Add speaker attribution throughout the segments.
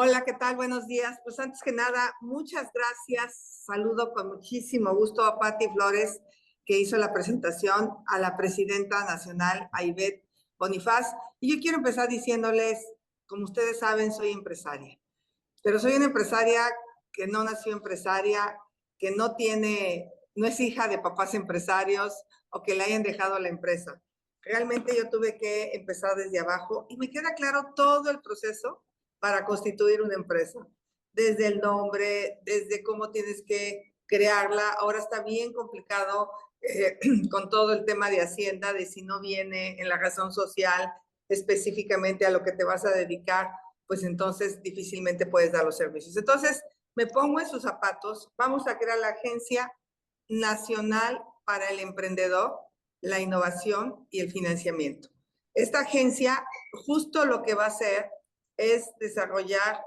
Speaker 1: Hola, ¿qué tal? Buenos días. Pues antes que nada, muchas gracias. Saludo con muchísimo gusto a Patti Flores, que hizo la presentación, a la presidenta nacional, a Ivette Bonifaz. Y yo quiero empezar diciéndoles, como ustedes saben, soy empresaria, pero soy una empresaria que no nació empresaria, que no es hija de papás empresarios o que le hayan dejado la empresa. Realmente yo tuve que empezar desde abajo y me queda claro todo el proceso para constituir una empresa. Desde el nombre, desde cómo tienes que crearla. Ahora está bien complicado con todo el tema de Hacienda, de si no viene en la razón social específicamente a lo que te vas a dedicar, pues entonces difícilmente puedes dar los servicios. Entonces, me pongo en sus zapatos, vamos a crear la Agencia Nacional para el Emprendedor, la Innovación y el Financiamiento. Esta agencia justo lo que va a hacer es desarrollar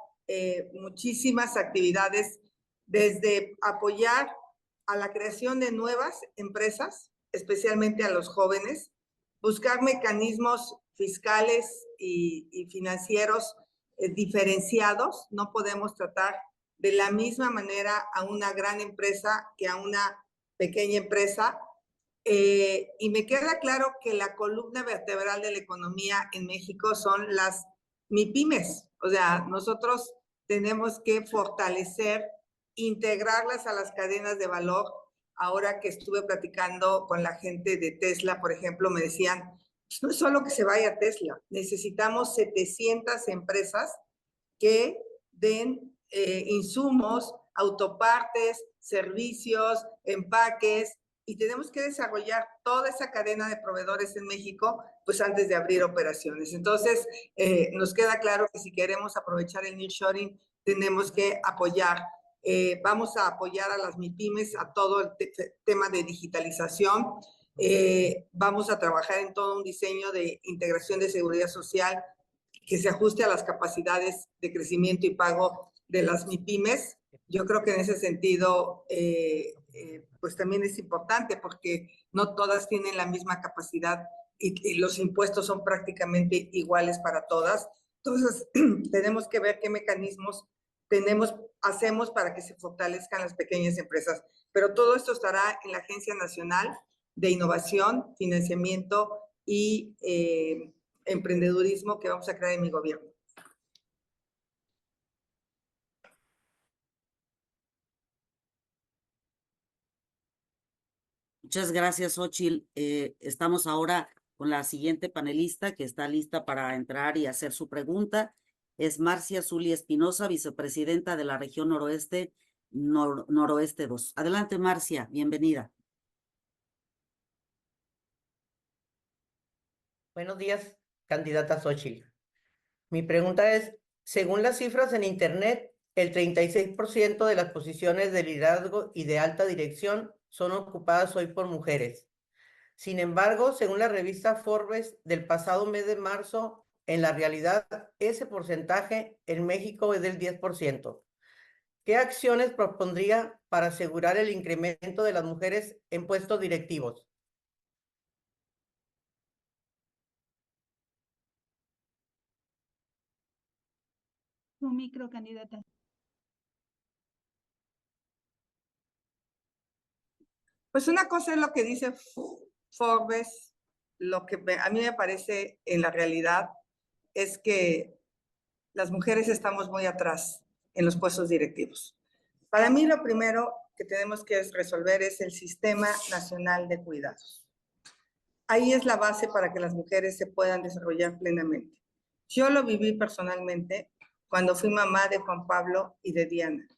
Speaker 1: muchísimas actividades, desde apoyar a la creación de nuevas empresas, especialmente a los jóvenes, buscar mecanismos fiscales y financieros diferenciados. No podemos tratar de la misma manera a una gran empresa que a una pequeña empresa. Y me queda claro que la columna vertebral de la economía en México son las MIPYMES. O sea, nosotros tenemos que fortalecer, integrarlas a las cadenas de valor. Ahora que estuve platicando con la gente de Tesla, por ejemplo, me decían, no es solo que se vaya Tesla, necesitamos 700 empresas que den insumos, autopartes, servicios, empaques, y tenemos que desarrollar toda esa cadena de proveedores en México, pues antes de abrir operaciones. Entonces, nos queda claro que si queremos aprovechar el nearshoring, tenemos que apoyar. Vamos a apoyar a las MIPYMES, a todo el tema de digitalización. Vamos a trabajar en todo un diseño de integración de seguridad social que se ajuste a las capacidades de crecimiento y pago de las MIPYMES. Yo creo que en ese sentido, pues también es importante porque no todas tienen la misma capacidad y los impuestos son prácticamente iguales para todas. Entonces, tenemos que ver qué mecanismos hacemos para que se fortalezcan las pequeñas empresas. Pero todo esto estará en la Agencia Nacional de Innovación, Financiamiento y Emprendedurismo que vamos a crear en mi gobierno.
Speaker 2: Muchas gracias, Xóchitl. Estamos ahora con la siguiente panelista que está lista para entrar y hacer su pregunta. Es Marcia Zuli Espinosa, vicepresidenta de la región noroeste, Noroeste 2. Adelante, Marcia, bienvenida.
Speaker 3: Buenos días, candidata Xóchitl. Mi pregunta es, según las cifras en Internet, el 36% de las posiciones de liderazgo y de alta dirección son ocupadas hoy por mujeres. Sin embargo, según la revista Forbes del pasado mes de marzo, en la realidad, ese porcentaje en México es del 10%. ¿Qué acciones propondría para asegurar el incremento de las mujeres en puestos directivos?
Speaker 4: Su micro, candidata.
Speaker 1: Pues una cosa es lo que dice Forbes, lo que a mí me parece en la realidad es que las mujeres estamos muy atrás en los puestos directivos. Para mí lo primero que tenemos que resolver es el Sistema Nacional de Cuidados. Ahí es la base para que las mujeres se puedan desarrollar plenamente. Yo lo viví personalmente cuando fui mamá de Juan Pablo y de Diana.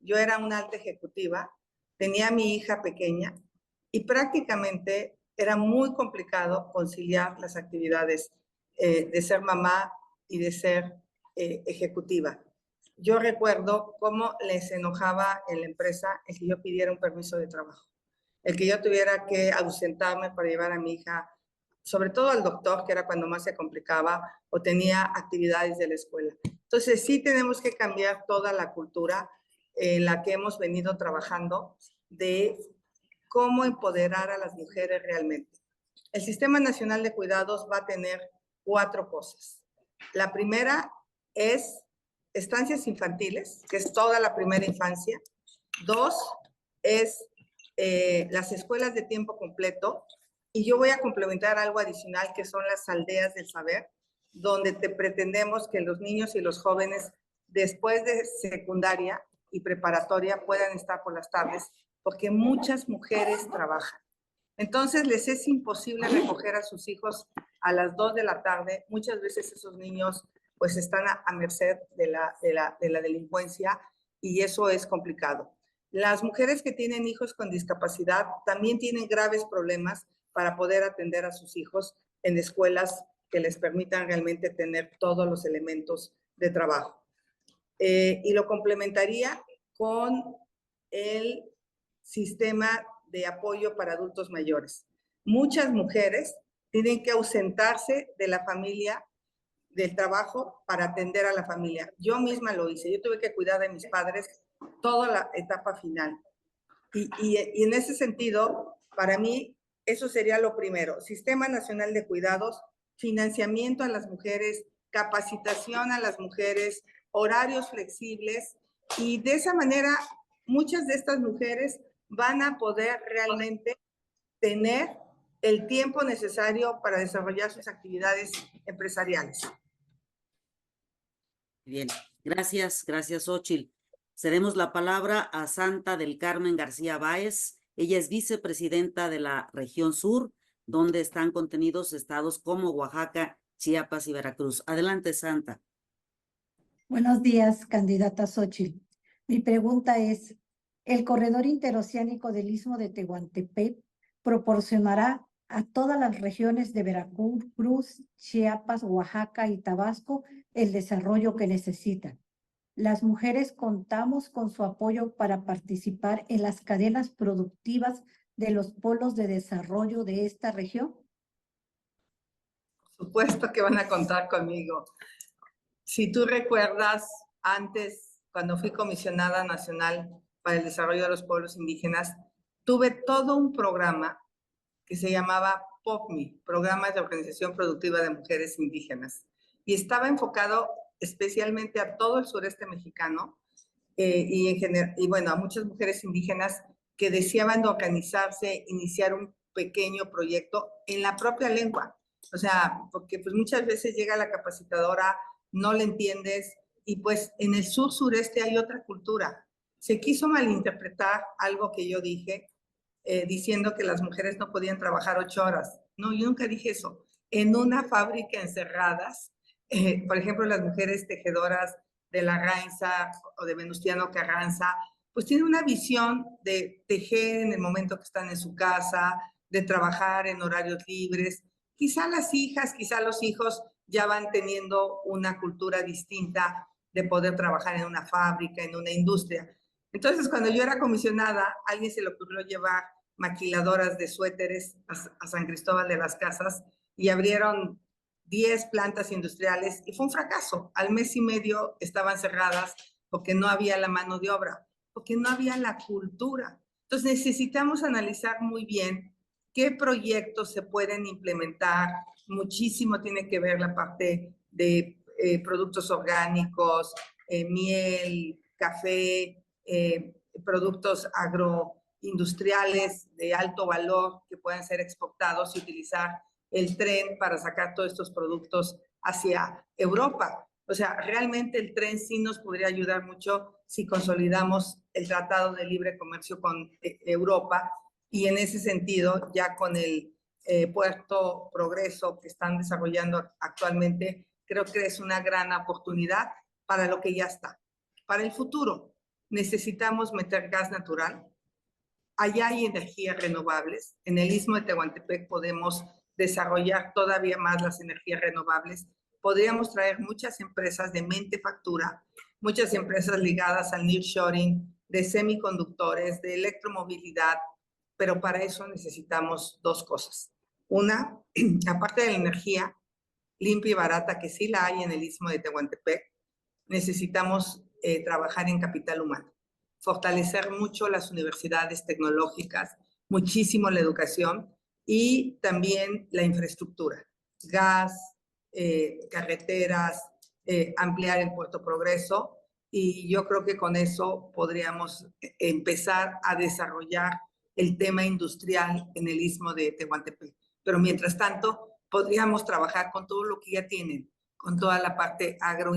Speaker 1: Yo era una alta ejecutiva, tenía a mi hija pequeña y prácticamente era muy complicado conciliar las actividades de ser mamá y de ser ejecutiva. Yo recuerdo cómo les enojaba en la empresa el que yo pidiera un permiso de trabajo, el que yo tuviera que ausentarme para llevar a mi hija, sobre todo al doctor, que era cuando más se complicaba, o tenía actividades de la escuela. Entonces sí tenemos que cambiar toda la cultura en la que hemos venido trabajando de cómo empoderar a las mujeres realmente. El Sistema Nacional de Cuidados va a tener 4 cosas. La primera es estancias infantiles, que es toda la primera infancia. 2 es las escuelas de tiempo completo. Y yo voy a complementar algo adicional, que son las aldeas del saber, donde pretendemos que los niños y los jóvenes, después de secundaria y preparatoria, puedan estar por las tardes, porque muchas mujeres trabajan. Entonces, les es imposible recoger a sus hijos a las 2 de la tarde. Muchas veces esos niños pues están a merced de la delincuencia, y eso es complicado. Las mujeres que tienen hijos con discapacidad también tienen graves problemas para poder atender a sus hijos en escuelas que les permitan realmente tener todos los elementos de trabajo. Y lo complementaría con el sistema de apoyo para adultos mayores. Muchas mujeres tienen que ausentarse de la familia, del trabajo, para atender a la familia. Yo misma lo hice. Yo tuve que cuidar de mis padres toda la etapa final. Y en ese sentido, para mí, eso sería lo primero. Sistema Nacional de Cuidados, financiamiento a las mujeres, capacitación a las mujeres, horarios flexibles, y de esa manera muchas de estas mujeres van a poder realmente tener el tiempo necesario para desarrollar sus actividades empresariales.
Speaker 2: Bien, gracias, Xóchitl. Cedemos la palabra a Santa del Carmen García Báez. Ella es vicepresidenta de la región sur, donde están contenidos estados como Oaxaca, Chiapas y Veracruz. Adelante, Santa.
Speaker 5: Buenos días, candidata Xóchitl. Mi pregunta es, ¿el corredor interoceánico del Istmo de Tehuantepec proporcionará a todas las regiones de Veracruz, Chiapas, Oaxaca y Tabasco el desarrollo que necesitan? ¿Las mujeres contamos con su apoyo para participar en las cadenas productivas de los polos de desarrollo de esta región?
Speaker 1: Por supuesto que van a contar conmigo. Si tú recuerdas, antes, cuando fui comisionada nacional para el desarrollo de los pueblos indígenas, tuve todo un programa que se llamaba POPMI, Programa de Organización Productiva de Mujeres Indígenas, y estaba enfocado especialmente a todo el sureste mexicano, y bueno, a muchas mujeres indígenas que deseaban organizarse, iniciar un pequeño proyecto en la propia lengua. O sea, porque pues muchas veces llega la capacitadora, no le entiendes, y pues en el sur-sureste hay otra cultura. Se quiso malinterpretar algo que yo dije, diciendo que las mujeres no podían trabajar 8 horas. No, yo nunca dije eso. En una fábrica encerradas, por ejemplo, las mujeres tejedoras de Larrainza o de Venustiano Carranza, pues tienen una visión de tejer en el momento que están en su casa, de trabajar en horarios libres. Quizá las hijas, quizá los hijos ya van teniendo una cultura distinta de poder trabajar en una fábrica, en una industria. Entonces, cuando yo era comisionada, a alguien se le ocurrió llevar maquiladoras de suéteres a San Cristóbal de las Casas, y abrieron 10 plantas industriales y fue un fracaso. Al mes y medio estaban cerradas porque no había la mano de obra, porque no había la cultura. Entonces necesitamos analizar muy bien qué proyectos se pueden implementar. Muchísimo tiene que ver la parte de productos orgánicos, miel, café, productos agroindustriales de alto valor que puedan ser exportados y utilizar el tren para sacar todos estos productos hacia Europa. O sea, realmente el tren sí nos podría ayudar mucho si consolidamos el Tratado de Libre Comercio con Europa, y en ese sentido, ya con el Puerto Progreso que están desarrollando actualmente, creo que es una gran oportunidad para lo que ya está. Para el futuro, necesitamos meter gas natural. Allá hay energías renovables. En el Istmo de Tehuantepec podemos desarrollar todavía más las energías renovables. Podríamos traer muchas empresas de manufactura, muchas empresas ligadas al nearshoring, de semiconductores, de electromovilidad, pero para eso necesitamos 2 cosas. Una, aparte de la energía limpia y barata, que sí la hay en el Istmo de Tehuantepec, necesitamos trabajar en capital humano, fortalecer mucho las universidades tecnológicas, muchísimo la educación y también la infraestructura, gas, carreteras, ampliar el Puerto Progreso, y yo creo que con eso podríamos empezar a desarrollar el tema industrial en el Istmo de Tehuantepec. Pero mientras tanto, podríamos trabajar con todo lo que ya tienen, con toda la parte agro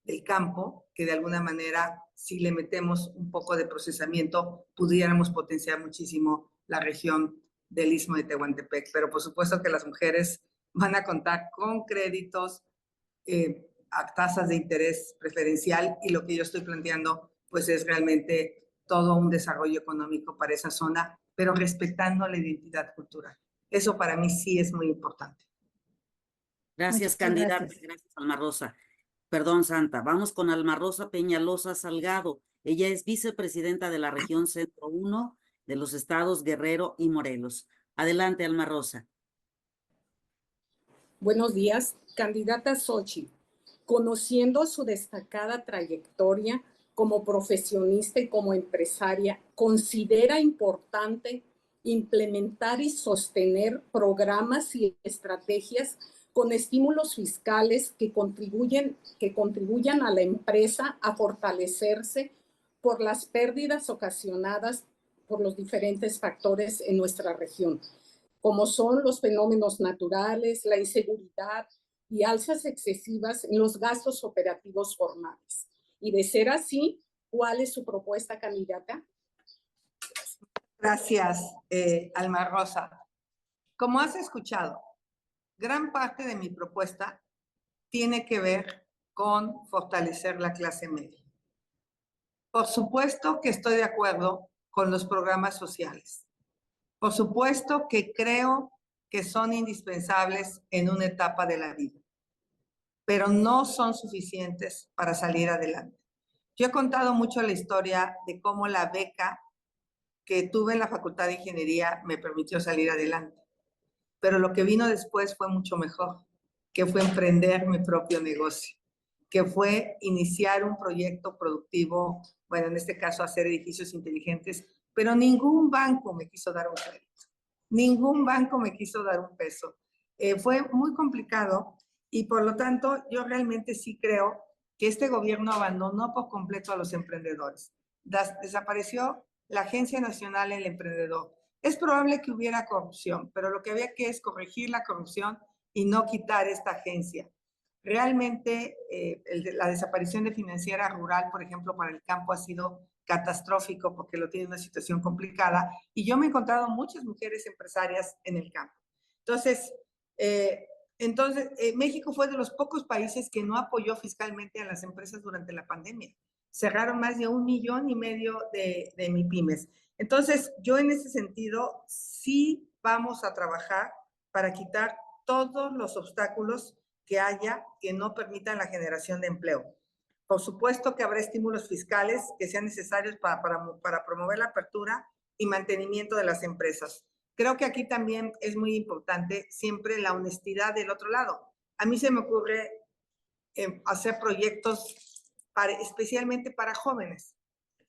Speaker 1: del campo, que de alguna manera, si le metemos un poco de procesamiento, pudiéramos potenciar muchísimo la región del Istmo de Tehuantepec. Pero por supuesto que las mujeres van a contar con créditos, a tasas de interés preferencial, y lo que yo estoy planteando pues es realmente todo un desarrollo económico para esa zona, pero respetando la identidad cultural. Eso para mí sí es muy importante.
Speaker 2: Gracias,
Speaker 5: Muchas
Speaker 2: candidata.
Speaker 5: gracias.
Speaker 2: Gracias, Alma Rosa. Perdón, Santa. Vamos con Alma Rosa Peñalosa Salgado. Ella es vicepresidenta de la región Centro 1 de los estados Guerrero y Morelos. Adelante, Alma Rosa.
Speaker 6: Buenos días, candidata Xóchitl. Conociendo su destacada trayectoria como profesionista y como empresaria, ¿considera importante implementar y sostener programas y estrategias con estímulos fiscales que contribuyan a la empresa a fortalecerse por las pérdidas ocasionadas por los diferentes factores en nuestra región, como son los fenómenos naturales, la inseguridad y alzas excesivas en los gastos operativos formales? Y de ser así, ¿cuál es su propuesta, candidata?
Speaker 1: Gracias, Alma Rosa. Como has escuchado, gran parte de mi propuesta tiene que ver con fortalecer la clase media. Por supuesto que estoy de acuerdo con los programas sociales. Por supuesto que creo que son indispensables en una etapa de la vida, pero no son suficientes para salir adelante. Yo he contado mucho la historia de cómo la beca que tuve en la Facultad de Ingeniería me permitió salir adelante, pero lo que vino después fue mucho mejor, que fue emprender mi propio negocio, que fue iniciar un proyecto productivo, bueno, en este caso hacer edificios inteligentes, pero ningún banco me quiso dar un crédito, ningún banco me quiso dar un peso. Fue muy complicado, y por lo tanto yo realmente sí creo que este gobierno abandonó por completo a los emprendedores. Desapareció la Agencia Nacional del Emprendedor. Es probable que hubiera corrupción, pero lo que había que es corregir la corrupción y no quitar esta agencia. Realmente la desaparición de Financiera Rural, por ejemplo, para el campo ha sido catastrófico porque lo tiene una situación complicada, y yo me he encontrado muchas mujeres empresarias en el campo. Entonces, México fue de los pocos países que no apoyó fiscalmente a las empresas durante la pandemia. Cerraron más de 1,5 millones de MIPYMES. Entonces, yo en ese sentido sí vamos a trabajar para quitar todos los obstáculos que haya que no permitan la generación de empleo. Por supuesto que habrá estímulos fiscales que sean necesarios para promover la apertura y mantenimiento de las empresas. Creo que aquí también es muy importante siempre la honestidad del otro lado. A mí se me ocurre hacer proyectos especialmente para jóvenes,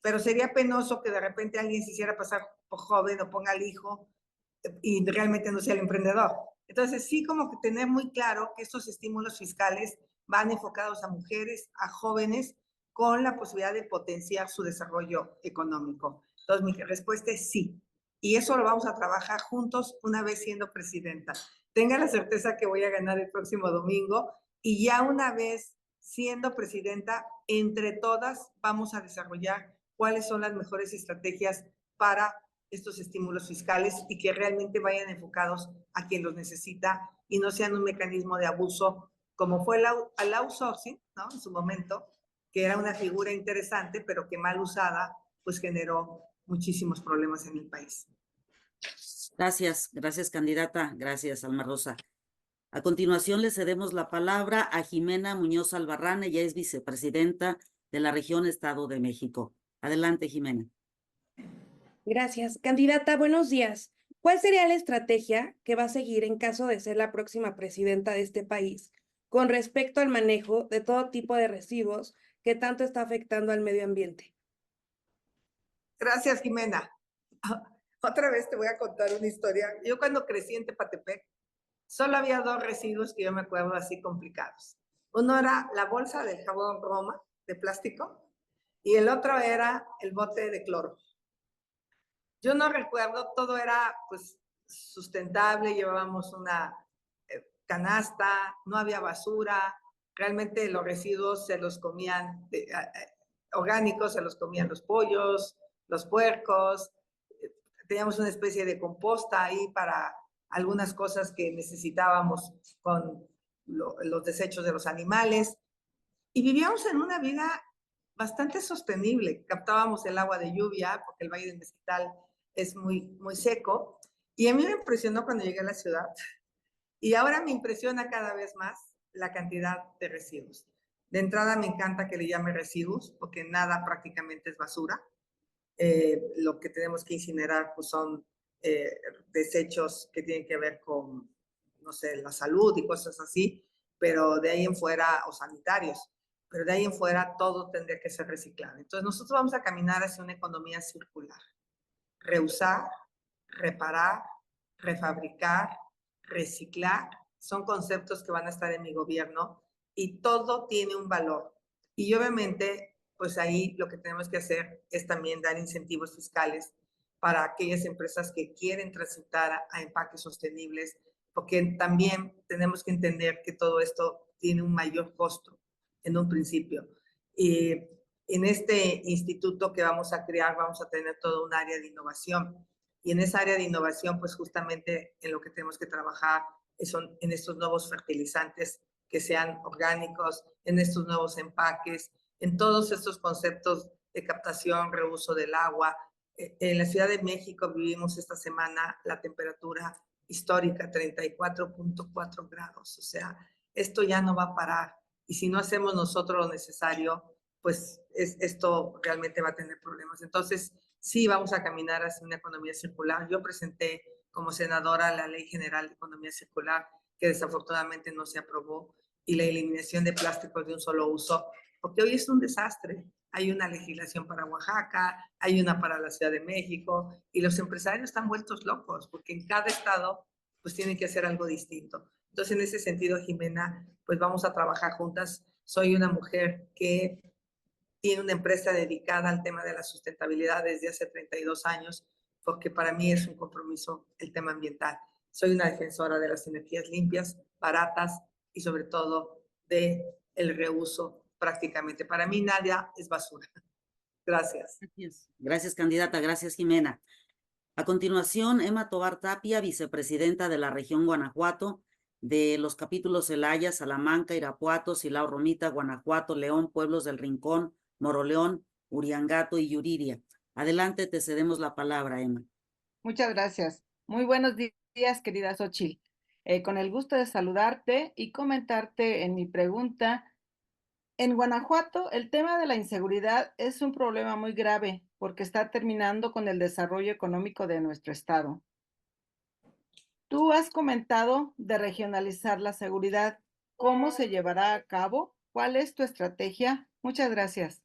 Speaker 1: pero sería penoso que de repente alguien se hiciera pasar por joven o ponga al hijo y realmente no sea el emprendedor. Entonces, sí, como que tener muy claro que estos estímulos fiscales van enfocados a mujeres, a jóvenes, con la posibilidad de potenciar su desarrollo económico. Entonces, mi respuesta es sí. Y eso lo vamos a trabajar juntos una vez siendo presidenta. Tenga la certeza que voy a ganar el próximo domingo, y ya una vez siendo presidenta, entre todas vamos a desarrollar cuáles son las mejores estrategias para estos estímulos fiscales y que realmente vayan enfocados a quien los necesita y no sean un mecanismo de abuso como fue el outsourcing, ¿no? En su momento, que era una figura interesante, pero que mal usada, pues generó muchísimos problemas en el país.
Speaker 2: Gracias, gracias, candidata. Gracias, Alma Rosa. A continuación le cedemos la palabra a Jimena Muñoz Albarrán. Ella es vicepresidenta de la región Estado de México. Adelante, Jimena.
Speaker 7: Gracias. Candidata, buenos días. ¿Cuál sería la estrategia que va a seguir en caso de ser la próxima presidenta de este país con respecto al manejo de todo tipo de residuos que tanto está afectando al medio ambiente?
Speaker 1: Gracias, Jimena. Otra vez te voy a contar una historia. Yo cuando crecí en Tepatepec, solo había 2 residuos que yo me acuerdo así complicados. Uno era la bolsa del jabón Roma de plástico y el otro era el bote de cloro. Yo no recuerdo, todo era pues sustentable, llevábamos una canasta, no había basura, realmente los residuos se los comían orgánicos, se los comían los pollos, los puercos, teníamos una especie de composta ahí para algunas cosas que necesitábamos con los desechos de los animales y vivíamos en una vida bastante sostenible. Captábamos el agua de lluvia porque el Valle del Mezquital es muy seco y a mí me impresionó cuando llegué a la ciudad y ahora me impresiona cada vez más la cantidad de residuos. De entrada me encanta que le llame residuos porque nada prácticamente es basura. Lo que tenemos que incinerar pues son desechos que tienen que ver con, no sé, la salud y cosas así, pero de ahí en fuera, o sanitarios, pero de ahí en fuera todo tendría que ser reciclado. Entonces nosotros vamos a caminar hacia una economía circular. Reusar, reparar, refabricar, reciclar, son conceptos que van a estar en mi gobierno y todo tiene un valor. Y obviamente, pues ahí lo que tenemos que hacer es también dar incentivos fiscales para aquellas empresas que quieren transitar a empaques sostenibles, porque también tenemos que entender que todo esto tiene un mayor costo en un principio. Y en este instituto que vamos a crear vamos a tener todo un área de innovación. Y en esa área de innovación, pues justamente en lo que tenemos que trabajar son en estos nuevos fertilizantes que sean orgánicos, en estos nuevos empaques, en todos estos conceptos de captación, reuso del agua. En la Ciudad de México vivimos esta semana la temperatura histórica, 34.4 grados. O sea, esto ya no va a parar. Y si no hacemos nosotros lo necesario, pues esto realmente va a tener problemas. Entonces, sí vamos a caminar hacia una economía circular. Yo presenté como senadora la Ley General de Economía Circular, que desafortunadamente no se aprobó, y la eliminación de plásticos de un solo uso, porque hoy es un desastre. Hay una legislación para Oaxaca, hay una para la Ciudad de México, y los empresarios están vueltos locos, porque en cada estado pues tienen que hacer algo distinto. Entonces, en ese sentido, Jimena, pues vamos a trabajar juntas. Soy una mujer que tiene una empresa dedicada al tema de la sustentabilidad desde hace 32 años, porque para mí es un compromiso el tema ambiental. Soy una defensora de las energías limpias, baratas y sobre todo de el reuso prácticamente. Para mí nada es basura. Gracias.
Speaker 2: Gracias, candidata. Gracias, Jimena. A continuación, Emma Tovar Tapia, vicepresidenta de la región Guanajuato, de los capítulos Celaya, Salamanca, Irapuato, Silao Romita, Guanajuato, León, Pueblos del Rincón, Moroleón, Uriangato y Yuriria. Adelante, te cedemos la palabra, Emma.
Speaker 8: Muchas gracias. Muy buenos días, querida Xóchitl. Con el gusto de saludarte y comentarte en mi pregunta. En Guanajuato, el tema de la inseguridad es un problema muy grave porque está terminando con el desarrollo económico de nuestro estado. Tú has comentado de regionalizar la seguridad. ¿Cómo se llevará a cabo? ¿Cuál es tu estrategia? Muchas gracias.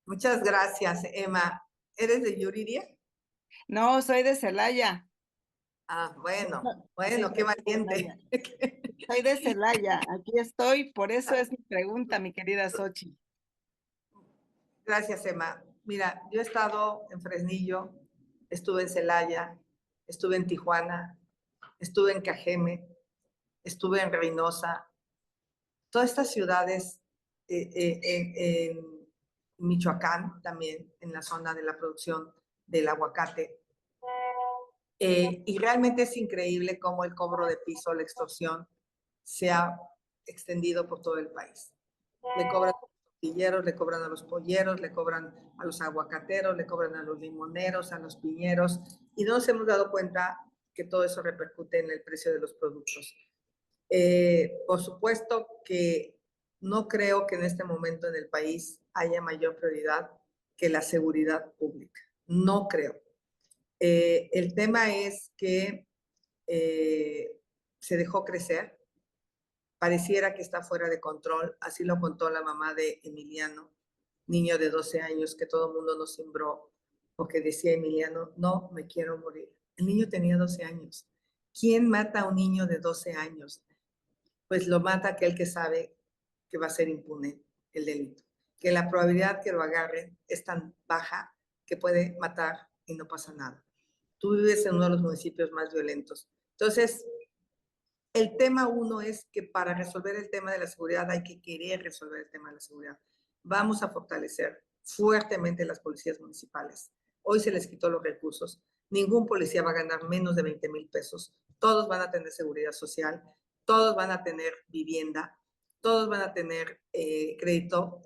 Speaker 1: Muchas gracias, Emma. ¿Eres de Yuriria?
Speaker 8: No, soy de Celaya.
Speaker 1: Ah, bueno,
Speaker 8: Sí,
Speaker 1: qué valiente.
Speaker 8: soy de Celaya, aquí estoy, por eso es mi pregunta, mi querida Xóchitl.
Speaker 1: Gracias, Emma. Mira, yo he estado en Fresnillo, estuve en Celaya, estuve en Tijuana, estuve en Cajeme, estuve en Reynosa, todas estas ciudades en Michoacán también, en la zona de la producción del aguacate. Y realmente es increíble cómo el cobro de piso, la extorsión, se ha extendido por todo el país. Le cobran a los tortilleros, le cobran a los polleros, le cobran a los aguacateros, le cobran a los limoneros, a los piñeros, y no nos hemos dado cuenta que todo eso repercute en el precio de los productos. Por supuesto que no creo que en este momento en el país haya mayor prioridad que la seguridad pública. No creo. El tema es que se dejó crecer, pareciera que está fuera de control, así lo contó la mamá de Emiliano, niño de 12 años, que todo el mundo nos cimbró, porque decía Emiliano, no me quiero morir. El niño tenía 12 años. ¿Quién mata a un niño de 12 años? pues lo mata aquel que sabe que va a ser impune el delito, que la probabilidad que lo agarren es tan baja que puede matar y no pasa nada. Tú vives en uno de los municipios más violentos. Entonces, el tema uno es que para resolver el tema de la seguridad hay que querer resolver el tema de la seguridad. Vamos a fortalecer fuertemente las policías municipales. Hoy se les quitó los recursos. Ningún policía va a ganar menos de 20,000 pesos. Todos van a tener seguridad social, todos van a tener vivienda, todos van a tener crédito,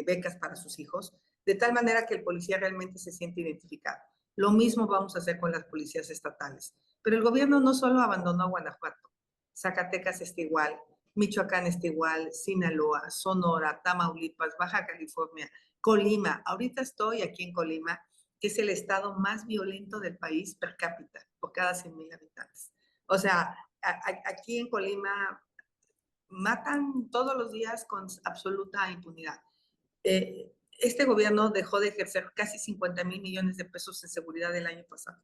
Speaker 1: becas para sus hijos, de tal manera que el policía realmente se siente identificado. Lo mismo vamos a hacer con las policías estatales. Pero el gobierno no solo abandonó a Guanajuato, Zacatecas está igual, Michoacán está igual, Sinaloa, Sonora, Tamaulipas, Baja California, Colima. Ahorita estoy aquí en Colima, que es el estado más violento del país per cápita, por cada 100,000 habitantes. O sea, aquí en Colima matan todos los días con absoluta impunidad. Este gobierno dejó de ejercer casi 50,000 millones de pesos en seguridad el año pasado.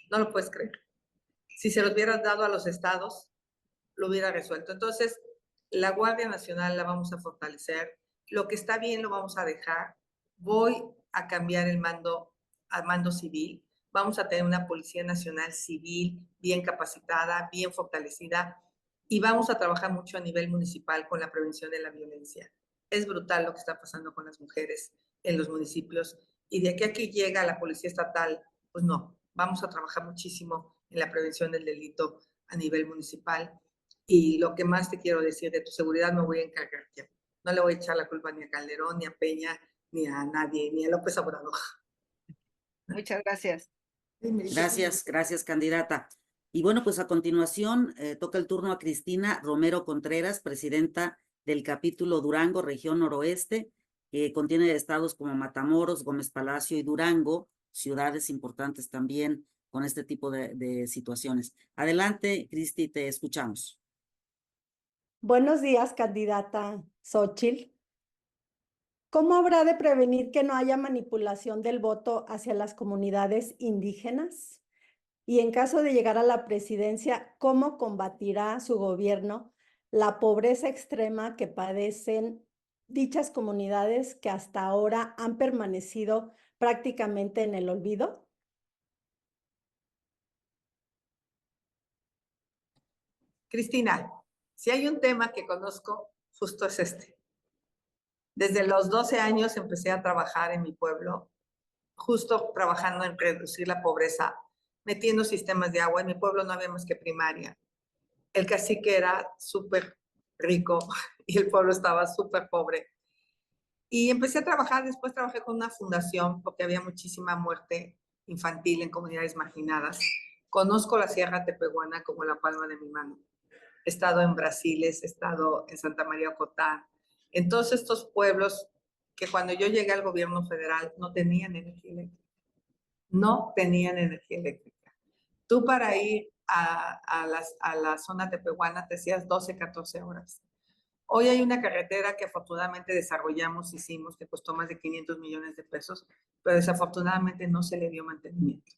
Speaker 1: No lo puedes creer. Si se los hubieran dado a los estados, lo hubiera resuelto. Entonces, la Guardia Nacional la vamos a fortalecer. Lo que está bien lo vamos a dejar. Voy a cambiar el mando al mando civil. Vamos a tener una Policía Nacional civil bien capacitada, bien fortalecida, y vamos a trabajar mucho a nivel municipal con la prevención de la violencia. Es brutal lo que está pasando con las mujeres en los municipios, y de aquí a que llega la Policía Estatal, pues no, vamos a trabajar muchísimo en la prevención del delito a nivel municipal. Y lo que más te quiero decir de tu seguridad me voy a encargar yo. No le voy a echar la culpa ni a Calderón, ni a Peña, ni a nadie, ni a López Obrador.
Speaker 8: Muchas gracias.
Speaker 2: Gracias, candidata. Y bueno, pues a continuación toca el turno a Cristina Romero Contreras, presidenta del capítulo Durango, región noroeste, que contiene estados como Matamoros, Gómez Palacio y Durango, ciudades importantes también con este tipo de situaciones. Adelante, Cristi, te escuchamos.
Speaker 9: Buenos días, candidata Xóchitl. ¿Cómo habrá de prevenir que no haya manipulación del voto hacia las comunidades indígenas? Y en caso de llegar a la presidencia, ¿cómo combatirá su gobierno la pobreza extrema que padecen dichas comunidades que hasta ahora han permanecido prácticamente en el olvido?
Speaker 1: Cristina, si hay un tema que conozco, justo es este. Desde los 12 años empecé a trabajar en mi pueblo, justo trabajando en reducir la pobreza, metiendo sistemas de agua. En mi pueblo no había más que primaria. El cacique era súper rico y el pueblo estaba súper pobre. Y empecé a trabajar, después trabajé con una fundación porque había muchísima muerte infantil en comunidades marginadas. Conozco la Sierra Tepehuana como la palma de mi mano. He estado en Brasil, he estado en Santa María Ocotán, en todos estos pueblos que cuando yo llegué al gobierno federal no tenían energía eléctrica. No tenían energía eléctrica. Tú para ir a la zona tepehuana te hacías 12, 14 horas. Hoy hay una carretera que afortunadamente desarrollamos, hicimos, que costó más de 500 millones de pesos, pero desafortunadamente no se le dio mantenimiento.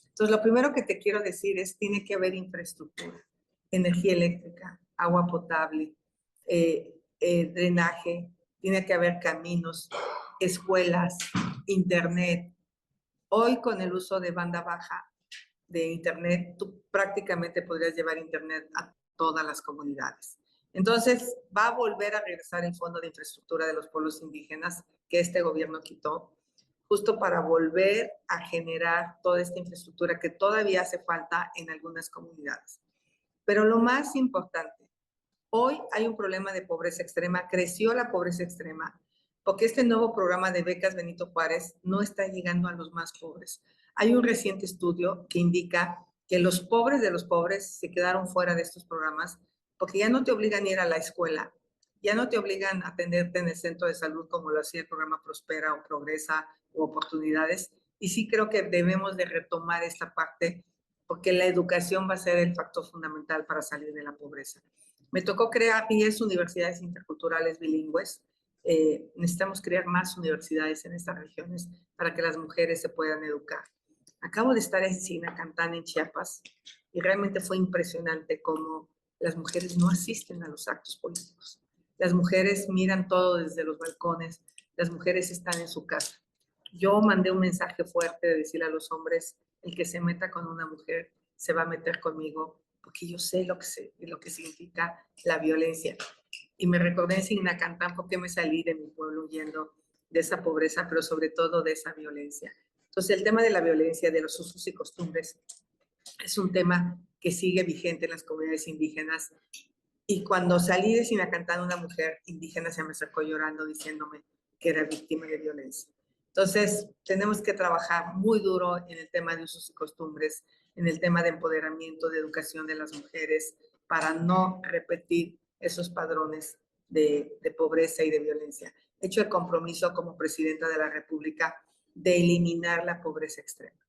Speaker 1: Entonces, lo primero que te quiero decir es, tiene que haber infraestructura, energía eléctrica, agua potable, drenaje, tiene que haber caminos, escuelas, internet. Hoy con el uso de banda baja de internet, tú prácticamente podrías llevar internet a todas las comunidades. Entonces, va a volver a regresar el Fondo de Infraestructura de los Pueblos Indígenas que este gobierno quitó, justo para volver a generar toda esta infraestructura que todavía hace falta en algunas comunidades. Pero lo más importante, hoy hay un problema de pobreza extrema, creció la pobreza extrema, porque este nuevo programa de becas Benito Juárez no está llegando a los más pobres. Hay un reciente estudio que indica que los pobres de los pobres se quedaron fuera de estos programas porque ya no te obligan a ir a la escuela, ya no te obligan a atenderte en el centro de salud como lo hacía el programa Prospera o Progresa o Oportunidades. Y sí creo que debemos de retomar esta parte porque la educación va a ser el factor fundamental para salir de la pobreza. Me tocó crear 10 universidades interculturales bilingües. Necesitamos crear más universidades en estas regiones para que las mujeres se puedan educar. Acabo de estar en Sinacantán, en Chiapas, y realmente fue impresionante cómo las mujeres no asisten a los actos políticos. Las mujeres miran todo desde los balcones, las mujeres están en su casa. Yo mandé un mensaje fuerte de decirle a los hombres, el que se meta con una mujer se va a meter conmigo, porque yo sé lo que significa la violencia. Y me recordé en Sinacantán porque me salí de mi pueblo huyendo de esa pobreza, pero sobre todo de esa violencia. Entonces, el tema de la violencia, de los usos y costumbres, es un tema que sigue vigente en las comunidades indígenas. Y cuando salí de Sinacantán, una mujer indígena se me acercó llorando diciéndome que era víctima de violencia. Entonces, tenemos que trabajar muy duro en el tema de usos y costumbres, en el tema de empoderamiento, de educación de las mujeres, para no repetir esos padrones de pobreza y de violencia. He hecho el compromiso como presidenta de la República de eliminar la pobreza extrema.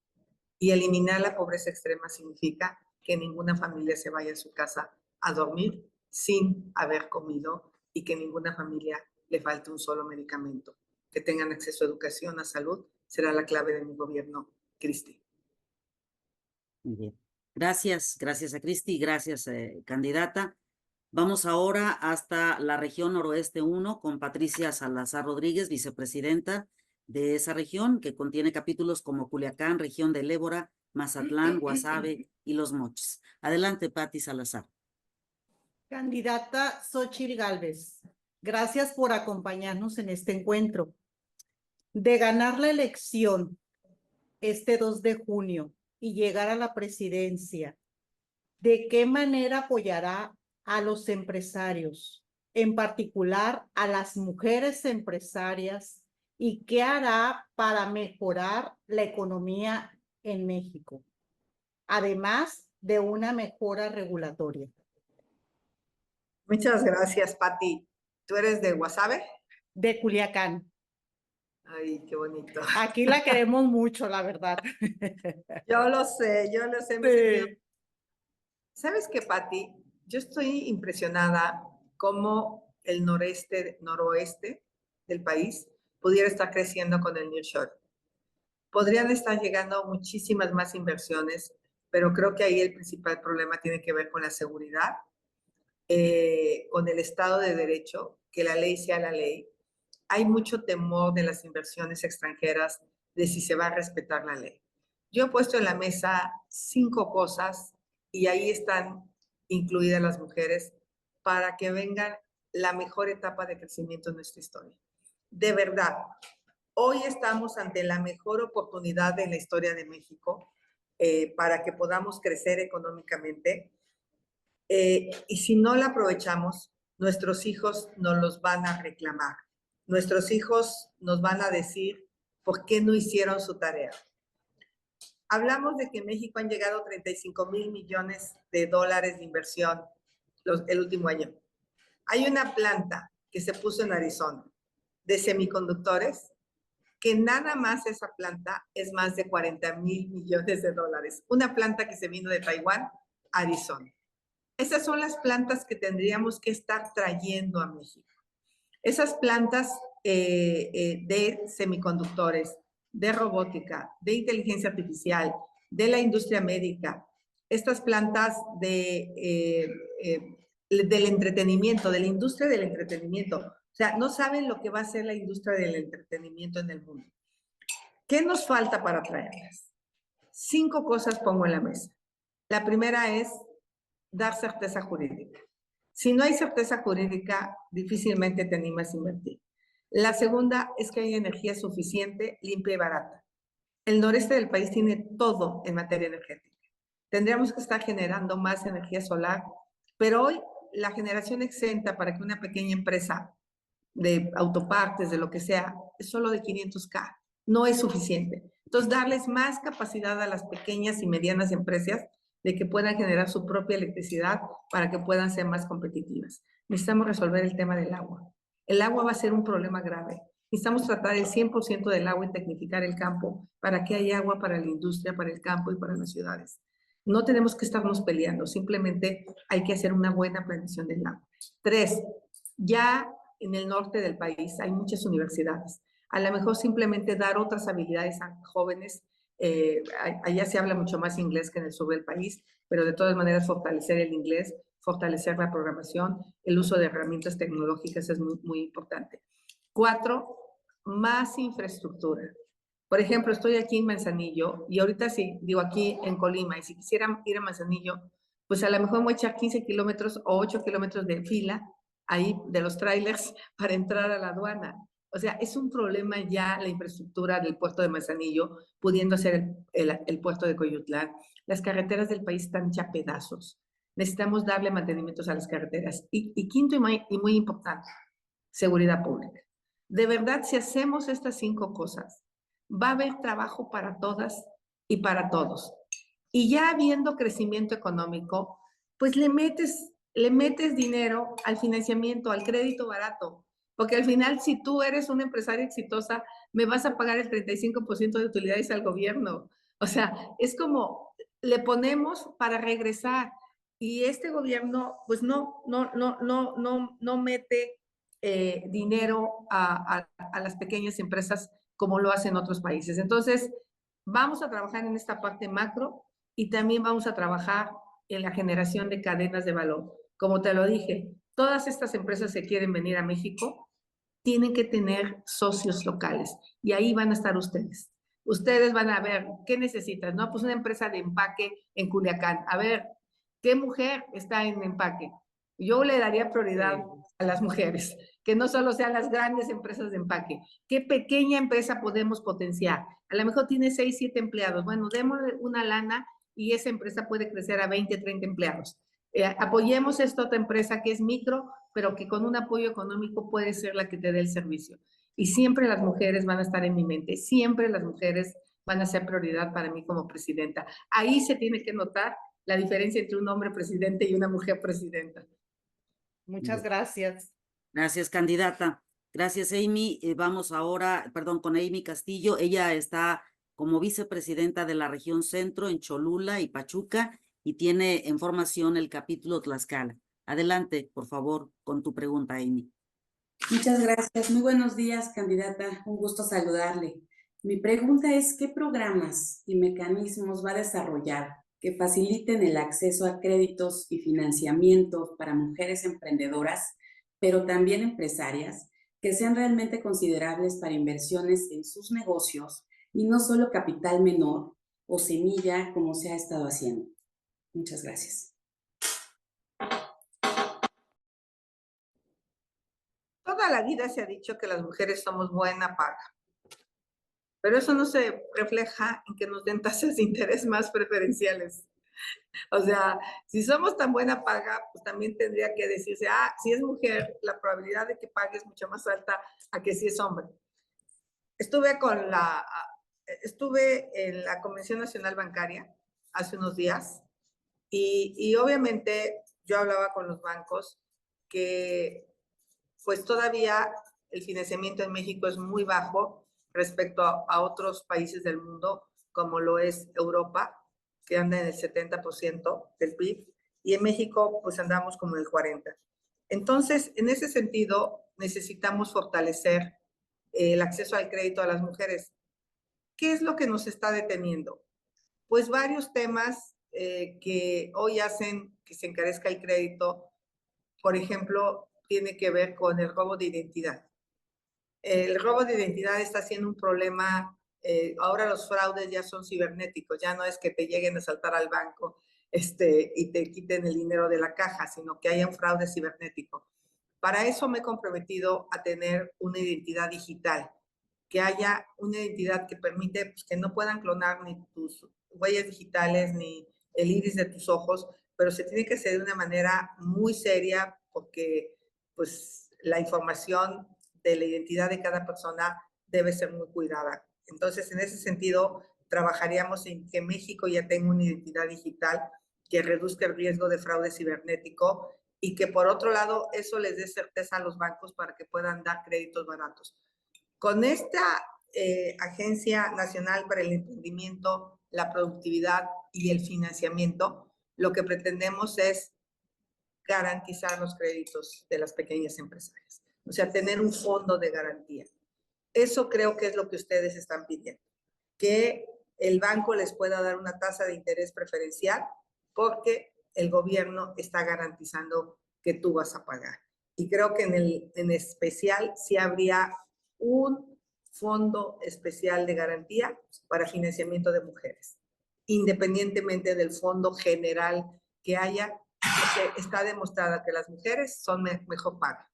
Speaker 1: Y eliminar la pobreza extrema significa que ninguna familia se vaya a su casa a dormir sin haber comido y que ninguna familia le falte un solo medicamento. Que tengan acceso a educación, a salud, será la clave de mi gobierno, Cristi.
Speaker 2: Muy bien. Gracias a Cristi, gracias, candidata. Vamos ahora hasta la región noroeste 1 con Patricia Salazar Rodríguez, vicepresidenta de esa región, que contiene capítulos como Culiacán, región del Ébora, Mazatlán, Guasave y Los Mochis. Adelante, Pati Salazar.
Speaker 10: Candidata Xóchitl Gálvez, gracias por acompañarnos en este encuentro. De ganar la elección este 2 de junio y llegar a la presidencia, ¿de qué manera apoyará a los empresarios, en particular a las mujeres empresarias, y qué hará para mejorar la economía en México, además de una mejora regulatoria?
Speaker 1: Muchas gracias, Pati. ¿Tú eres de Guasave?
Speaker 10: De Culiacán.
Speaker 1: Ay, qué bonito.
Speaker 10: Aquí la queremos mucho, la verdad.
Speaker 1: Yo lo sé.
Speaker 10: Sí.
Speaker 1: ¿Sabes qué, Pati? Yo estoy impresionada cómo el noroeste del país pudiera estar creciendo con el nearshoring. Podrían estar llegando muchísimas más inversiones, pero creo que ahí el principal problema tiene que ver con la seguridad, con el Estado de Derecho, que la ley sea la ley. Hay mucho temor de las inversiones extranjeras de si se va a respetar la ley. Yo he puesto en la mesa 5 cosas y ahí están incluidas las mujeres para que vengan la mejor etapa de crecimiento en nuestra historia. De verdad, hoy estamos ante la mejor oportunidad en la historia de México para que podamos crecer económicamente. Y si no la aprovechamos, nuestros hijos nos los van a reclamar. Nuestros hijos nos van a decir por qué no hicieron su tarea. Hablamos de que en México han llegado 35,000 millones de dólares de inversión el último año. Hay una planta que se puso en Arizona de semiconductores que nada más esa planta es más de 40,000 millones de dólares. Una planta que se vino de Taiwán a Arizona. Esas son las plantas que tendríamos que estar trayendo a México. Esas plantas de semiconductores, de robótica, de inteligencia artificial, de la industria médica, estas plantas del entretenimiento, de la industria del entretenimiento. O sea, no saben lo que va a ser la industria del entretenimiento en el mundo. ¿Qué nos falta para traerlas? 5 cosas pongo en la mesa. La primera es dar certeza jurídica. Si no hay certeza jurídica, difícilmente te animas a invertir. La segunda es que hay energía suficiente, limpia y barata. El noreste del país tiene todo en materia energética. Tendríamos que estar generando más energía solar, pero hoy la generación exenta para que una pequeña empresa de autopartes, de lo que sea, es solo de 500K. No es suficiente. Entonces, darles más capacidad a las pequeñas y medianas empresas de que puedan generar su propia electricidad para que puedan ser más competitivas. Necesitamos resolver el tema del agua. El agua va a ser un problema grave. Necesitamos tratar el 100% del agua y tecnificar el campo para que haya agua para la industria, para el campo y para las ciudades. No tenemos que estarnos peleando, simplemente hay que hacer una buena planeación del agua. 3, ya en el norte del país hay muchas universidades. A lo mejor simplemente dar otras habilidades a jóvenes. Allá se habla mucho más inglés que en el sur del país, pero de todas maneras fortalecer el inglés, fortalecer la programación, el uso de herramientas tecnológicas es muy, muy importante. 4, más infraestructura. Por ejemplo, estoy aquí en Manzanillo y ahorita sí, digo aquí en Colima, y si quisiera ir a Manzanillo, pues a lo mejor voy a echar 15 kilómetros o 8 kilómetros de fila ahí de los trailers para entrar a la aduana. O sea, es un problema ya la infraestructura del puerto de Manzanillo, pudiendo ser el puerto de Coyutlán. Las carreteras del país están ya pedazos. Necesitamos darle mantenimientos a las carreteras. Y quinto y muy importante, seguridad pública. De verdad, si hacemos estas 5 cosas, va a haber trabajo para todas y para todos. Y ya habiendo crecimiento económico, pues le metes dinero al financiamiento, al crédito barato. Porque al final, si tú eres una empresaria exitosa, me vas a pagar el 35% de utilidades al gobierno. O sea, es como le ponemos para regresar. Y este gobierno, pues no mete dinero a las pequeñas empresas como lo hacen otros países. Entonces, vamos a trabajar en esta parte macro y también vamos a trabajar en la generación de cadenas de valor. Como te lo dije, todas estas empresas que quieren venir a México tienen que tener socios locales y ahí van a estar ustedes. Ustedes van a ver qué necesitan, ¿no? Pues una empresa de empaque en Culiacán. A ver, ¿qué mujer está en empaque? Yo le daría prioridad a las mujeres, que no solo sean las grandes empresas de empaque. ¿Qué pequeña empresa podemos potenciar? A lo mejor tiene 6, 7 empleados. Bueno, démosle una lana y esa empresa puede crecer a 20, 30 empleados. Apoyemos esta otra empresa que es micro, pero que con un apoyo económico puede ser la que te dé el servicio. Y siempre las mujeres van a estar en mi mente, siempre las mujeres van a ser prioridad para mí como presidenta. Ahí se tiene que notar la diferencia entre un hombre presidente y una mujer presidenta.
Speaker 10: Muchas gracias.
Speaker 2: Gracias, candidata. Gracias, Amy. Vamos ahora, perdón, con Amy Castillo. Ella está como vicepresidenta de la región centro en Cholula y Pachuca y tiene en formación el capítulo Tlaxcala. Adelante, por favor, con tu pregunta, Amy.
Speaker 11: Muchas gracias. Muy buenos días, candidata. Un gusto saludarle. Mi pregunta es, ¿qué programas y mecanismos va a desarrollar que faciliten el acceso a créditos y financiamientos para mujeres emprendedoras, pero también empresarias, que sean realmente considerables para inversiones en sus negocios y no solo capital menor o semilla como se ha estado haciendo? Muchas gracias.
Speaker 1: Toda la vida se ha dicho que las mujeres somos buena paga, pero eso no se refleja en que nos den tasas de interés más preferenciales. O sea, si somos tan buena paga, pues también tendría que decirse, si es mujer, la probabilidad de que pague es mucho más alta a que si es hombre. Estuve en la Convención Nacional Bancaria hace unos días y obviamente yo hablaba con los bancos que pues todavía el financiamiento en México es muy bajo respecto a otros países del mundo, como lo es Europa, que anda en el 70% del PIB, y en México pues andamos como en el 40%. Entonces, en ese sentido, necesitamos fortalecer el acceso al crédito a las mujeres. ¿Qué es lo que nos está deteniendo? Pues varios temas que hoy hacen que se encarezca el crédito. Por ejemplo, tiene que ver con el robo de identidad. El robo de identidad está siendo un problema. Ahora los fraudes ya son cibernéticos, ya no es que te lleguen a saltar al banco y te quiten el dinero de la caja, sino que haya un fraude cibernético. Para eso me he comprometido a tener una identidad digital, que haya una identidad que permite pues, que no puedan clonar ni tus huellas digitales ni el iris de tus ojos, pero se tiene que hacer de una manera muy seria porque pues la información de la identidad de cada persona debe ser muy cuidada. Entonces, en ese sentido, trabajaríamos en que México ya tenga una identidad digital que reduzca el riesgo de fraude cibernético y que, por otro lado, eso les dé certeza a los bancos para que puedan dar créditos baratos. Con esta Agencia Nacional para el Emprendimiento, la Productividad y el Financiamiento, lo que pretendemos es garantizar los créditos de las pequeñas empresarias. O sea, tener un fondo de garantía. Eso creo que es lo que ustedes están pidiendo, que el banco les pueda dar una tasa de interés preferencial porque el gobierno está garantizando que tú vas a pagar. Y creo que en especial sí habría un fondo especial de garantía para financiamiento de mujeres, independientemente del fondo general que haya, porque está demostrada que las mujeres son mejor pagas.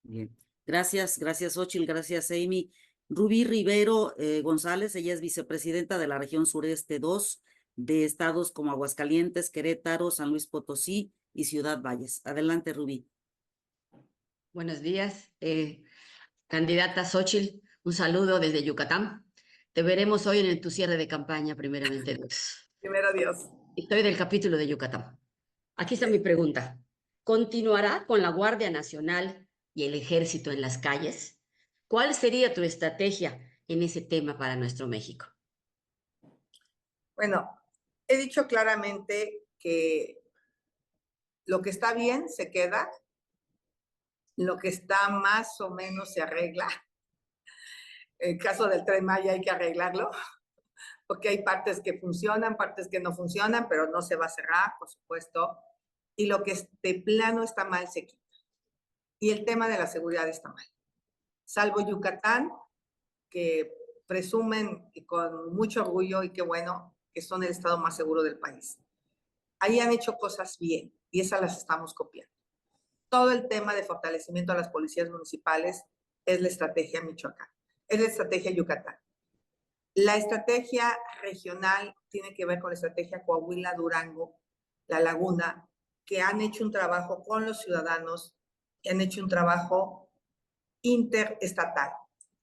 Speaker 2: Bien. Gracias, gracias, Xóchitl, gracias, Amy. Rubí Rivero González, ella es vicepresidenta de la región sureste 2 de estados como Aguascalientes, Querétaro, San Luis Potosí y Ciudad Valles. Adelante, Rubí.
Speaker 12: Buenos días, candidata Xóchitl, un saludo desde Yucatán. Te veremos hoy en tu cierre de campaña, primeramente Dios.
Speaker 1: Primero Dios.
Speaker 12: Estoy del capítulo de Yucatán. Aquí está mi pregunta. ¿Continuará con la Guardia Nacional y el Ejército en las calles? ¿Cuál sería tu estrategia en ese tema para nuestro México?
Speaker 1: Bueno, he dicho claramente que lo que está bien se queda, lo que está más o menos se arregla. En el caso del Tren Maya hay que arreglarlo, porque hay partes que funcionan, partes que no funcionan, pero no se va a cerrar, por supuesto. Y lo que de plano está mal se quita. Y el tema de la seguridad está mal. Salvo Yucatán, que presumen y con mucho orgullo, y qué bueno, que son el estado más seguro del país. Ahí han hecho cosas bien y esas las estamos copiando. Todo el tema de fortalecimiento a las policías municipales es la estrategia Michoacán, es la estrategia Yucatán. La estrategia regional tiene que ver con la estrategia Coahuila-Durango, La Laguna, que han hecho un trabajo con los ciudadanos, que han hecho un trabajo interestatal.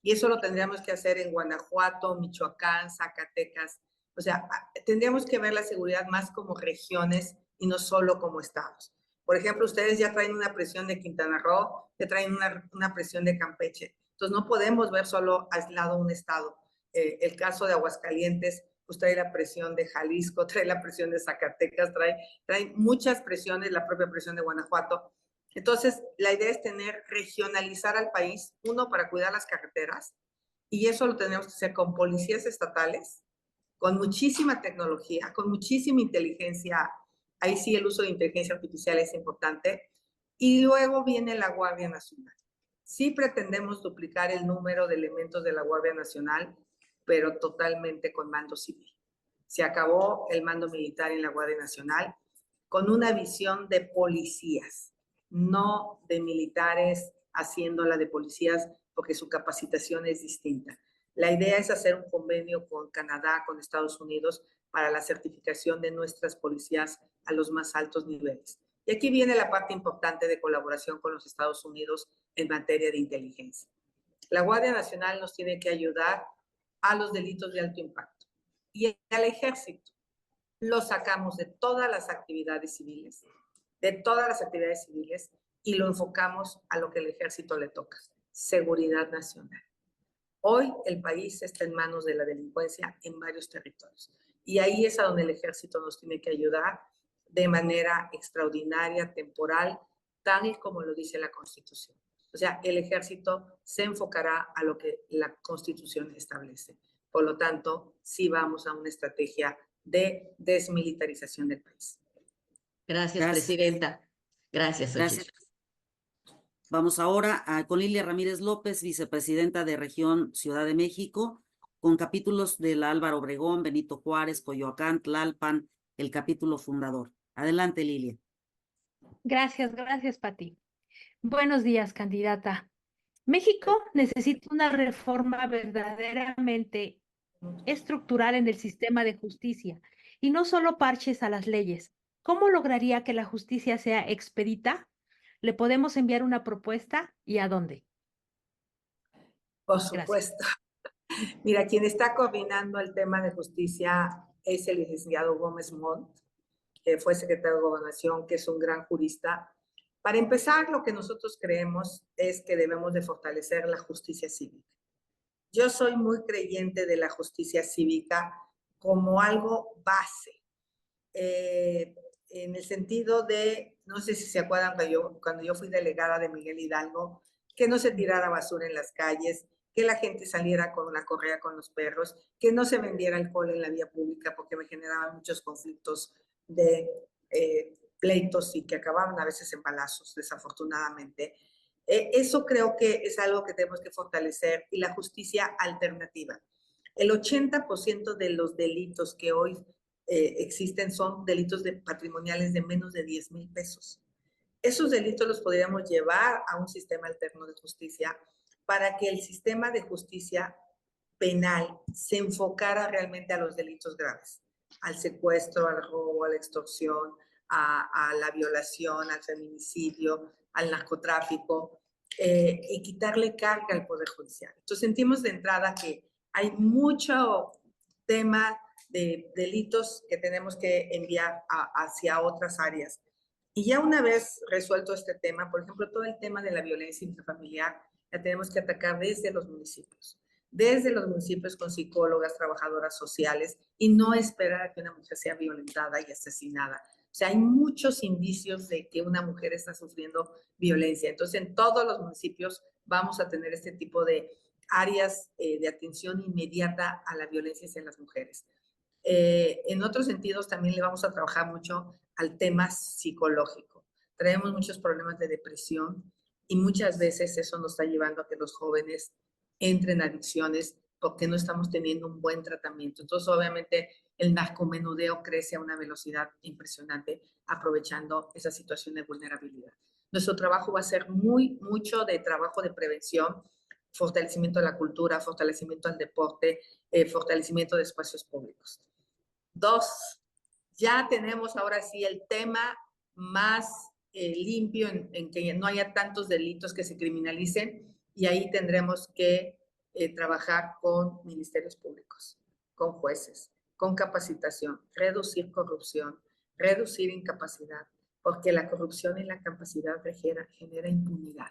Speaker 1: Y eso lo tendríamos que hacer en Guanajuato, Michoacán, Zacatecas. O sea, tendríamos que ver la seguridad más como regiones y no solo como estados. Por ejemplo, ustedes ya traen una presión de Quintana Roo, ya traen una presión de Campeche. Entonces, no podemos ver solo aislado un estado. El caso de Aguascalientes, pues trae la presión de Jalisco, trae la presión de Zacatecas, trae muchas presiones, la propia presión de Guanajuato. Entonces, la idea es regionalizar al país, uno, para cuidar las carreteras, y eso lo tenemos que hacer con policías estatales, con muchísima tecnología, con muchísima inteligencia. Ahí sí el uso de inteligencia artificial es importante. Y luego viene la Guardia Nacional. Sí pretendemos duplicar el número de elementos de la Guardia Nacional, pero totalmente con mando civil. Se acabó el mando militar en la Guardia Nacional con una visión de policías, no de militares haciéndola de policías, porque su capacitación es distinta. La idea es hacer un convenio con Canadá, con Estados Unidos, para la certificación de nuestras policías a los más altos niveles. Y aquí viene la parte importante de colaboración con los Estados Unidos en materia de inteligencia. La Guardia Nacional nos tiene que ayudar a los delitos de alto impacto. Y al ejército lo sacamos de todas las actividades civiles, y lo enfocamos a lo que el ejército le toca, seguridad nacional. Hoy el país está en manos de la delincuencia en varios territorios. Y ahí es a donde el ejército nos tiene que ayudar de manera extraordinaria, temporal, tal y como lo dice la Constitución. O sea, el ejército se enfocará a lo que la Constitución establece. Por lo tanto, sí vamos a una estrategia de desmilitarización del país.
Speaker 12: Gracias, presidenta. Gracias, Xóchitl.
Speaker 2: Vamos ahora con Lilia Ramírez López, vicepresidenta de Región Ciudad de México, con capítulos de la Álvaro Obregón, Benito Juárez, Coyoacán, Tlalpan, el capítulo fundador. Adelante, Lilia.
Speaker 13: Gracias, Pati. Buenos días, candidata. México necesita una reforma verdaderamente estructural en el sistema de justicia y no solo parches a las leyes. ¿Cómo lograría que la justicia sea expedita? ¿Le podemos enviar una propuesta y a dónde?
Speaker 1: Por supuesto. Mira, quien está coordinando el tema de justicia es el licenciado Gómez Montt, que fue secretario de Gobernación, que es un gran jurista. Para empezar, lo que nosotros creemos es que debemos de fortalecer la justicia cívica. Yo soy muy creyente de la justicia cívica como algo base, en el sentido de, no sé si se acuerdan cuando yo fui delegada de Miguel Hidalgo, que no se tirara basura en las calles, que la gente saliera con la correa con los perros, que no se vendiera alcohol en la vía pública porque me generaban muchos conflictos pleitos y que acababan a veces en balazos, desafortunadamente. Eso creo que es algo que tenemos que fortalecer, y la justicia alternativa. El 80% de los delitos que hoy existen son delitos patrimoniales de menos de 10,000 pesos. Esos delitos los podríamos llevar a un sistema alterno de justicia para que el sistema de justicia penal se enfocara realmente a los delitos graves, al secuestro, al robo, a la extorsión, a la violación, al feminicidio, al narcotráfico, y quitarle carga al Poder Judicial. Entonces sentimos de entrada que hay mucho tema de delitos que tenemos que enviar hacia otras áreas. Y ya una vez resuelto este tema, por ejemplo, todo el tema de la violencia intrafamiliar, la tenemos que atacar desde los municipios con psicólogas, trabajadoras sociales, y no esperar a que una mujer sea violentada y asesinada. O sea, hay muchos indicios de que una mujer está sufriendo violencia. Entonces, en todos los municipios vamos a tener este tipo de áreas de atención inmediata a la violencia hacia las mujeres. En otros sentidos, también le vamos a trabajar mucho al tema psicológico. Traemos muchos problemas de depresión y muchas veces eso nos está llevando a que los jóvenes entren en adicciones porque no estamos teniendo un buen tratamiento. Entonces, obviamente, el narcomenudeo crece a una velocidad impresionante, aprovechando esa situación de vulnerabilidad. Nuestro trabajo va a ser mucho de trabajo de prevención, fortalecimiento de la cultura, fortalecimiento del deporte, fortalecimiento de espacios públicos. 2, ya tenemos ahora sí el tema más limpio en que no haya tantos delitos que se criminalicen, y ahí tendremos que trabajar con ministerios públicos, con jueces, con capacitación, reducir corrupción, reducir incapacidad, porque la corrupción y la incapacidad genera impunidad,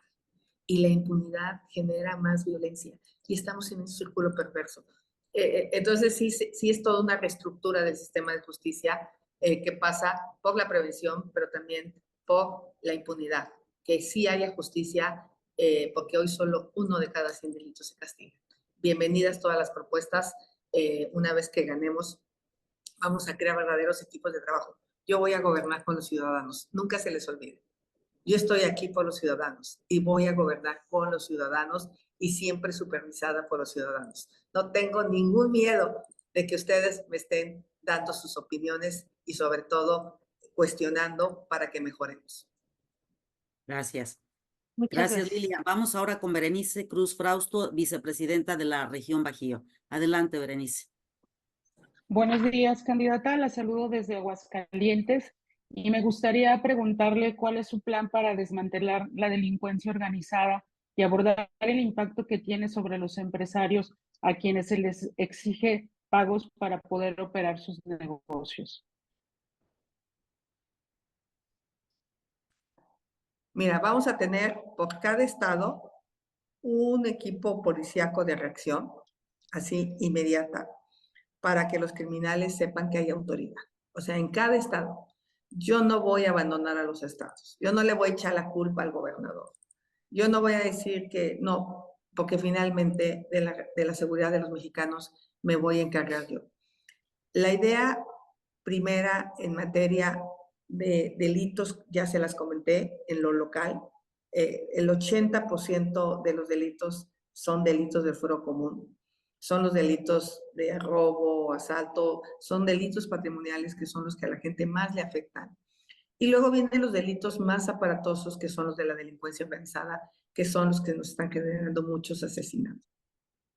Speaker 1: y la impunidad genera más violencia, y estamos en un círculo perverso. Entonces sí es toda una reestructura del sistema de justicia que pasa por la prevención, pero también por la impunidad, que sí haya justicia, porque hoy solo 1 de cada 100 delitos se castiga. Bienvenidas todas las propuestas. Una vez que ganemos, vamos a crear verdaderos equipos de trabajo. Yo voy a gobernar con los ciudadanos, nunca se les olvide. Yo estoy aquí por los ciudadanos y voy a gobernar con los ciudadanos y siempre supervisada por los ciudadanos. No tengo ningún miedo de que ustedes me estén dando sus opiniones y sobre todo cuestionando para que mejoremos.
Speaker 2: Gracias.
Speaker 13: Muchas
Speaker 2: Gracias, Lilia. Vamos ahora con Berenice Cruz Frausto, vicepresidenta de la región Bajío. Adelante, Berenice.
Speaker 14: Buenos días, candidata. La saludo desde Aguascalientes y me gustaría preguntarle cuál es su plan para desmantelar la delincuencia organizada y abordar el impacto que tiene sobre los empresarios a quienes se les exige pagos para poder operar sus negocios.
Speaker 1: Mira, vamos a tener por cada estado un equipo policíaco de reacción, así inmediata, para que los criminales sepan que hay autoridad. O sea, en cada estado. Yo no voy a abandonar a los estados. Yo no le voy a echar la culpa al gobernador. Yo no voy a decir que no, porque finalmente de la seguridad de los mexicanos me voy a encargar yo. La idea primera en materia de delitos, ya se las comenté, en lo local, el 80% de los delitos son delitos de fuero común. Son los delitos de robo, asalto, son delitos patrimoniales que son los que a la gente más le afectan. Y luego vienen los delitos más aparatosos, que son los de la delincuencia organizada, que son los que nos están generando muchos asesinatos.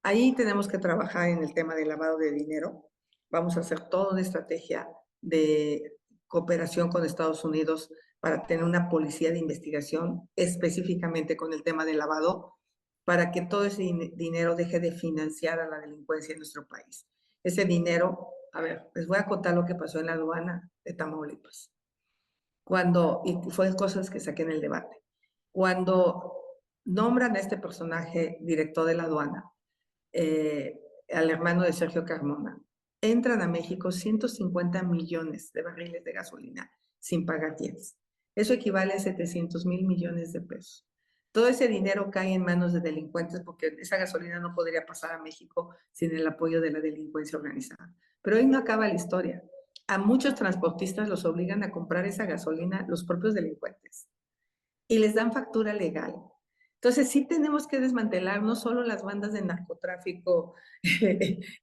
Speaker 1: Ahí tenemos que trabajar en el tema del lavado de dinero. Vamos a hacer toda una estrategia de cooperación con Estados Unidos para tener una policía de investigación específicamente con el tema del lavado, para que todo ese dinero deje de financiar a la delincuencia en nuestro país. Ese dinero, a ver, les voy a contar lo que pasó en la aduana de Tamaulipas. Y fue cosas que saqué en el debate. Cuando nombran a este personaje director de la aduana, al hermano de Sergio Carmona, entran a México 150 millones de barriles de gasolina sin pagar tienes. Eso equivale a 700,000 millones de pesos. Todo ese dinero cae en manos de delincuentes porque esa gasolina no podría pasar a México sin el apoyo de la delincuencia organizada. Pero ahí no acaba la historia. a muchos transportistas los obligan a comprar esa gasolina los propios delincuentes y les dan factura legal. Entonces sí tenemos que desmantelar no solo las bandas de narcotráfico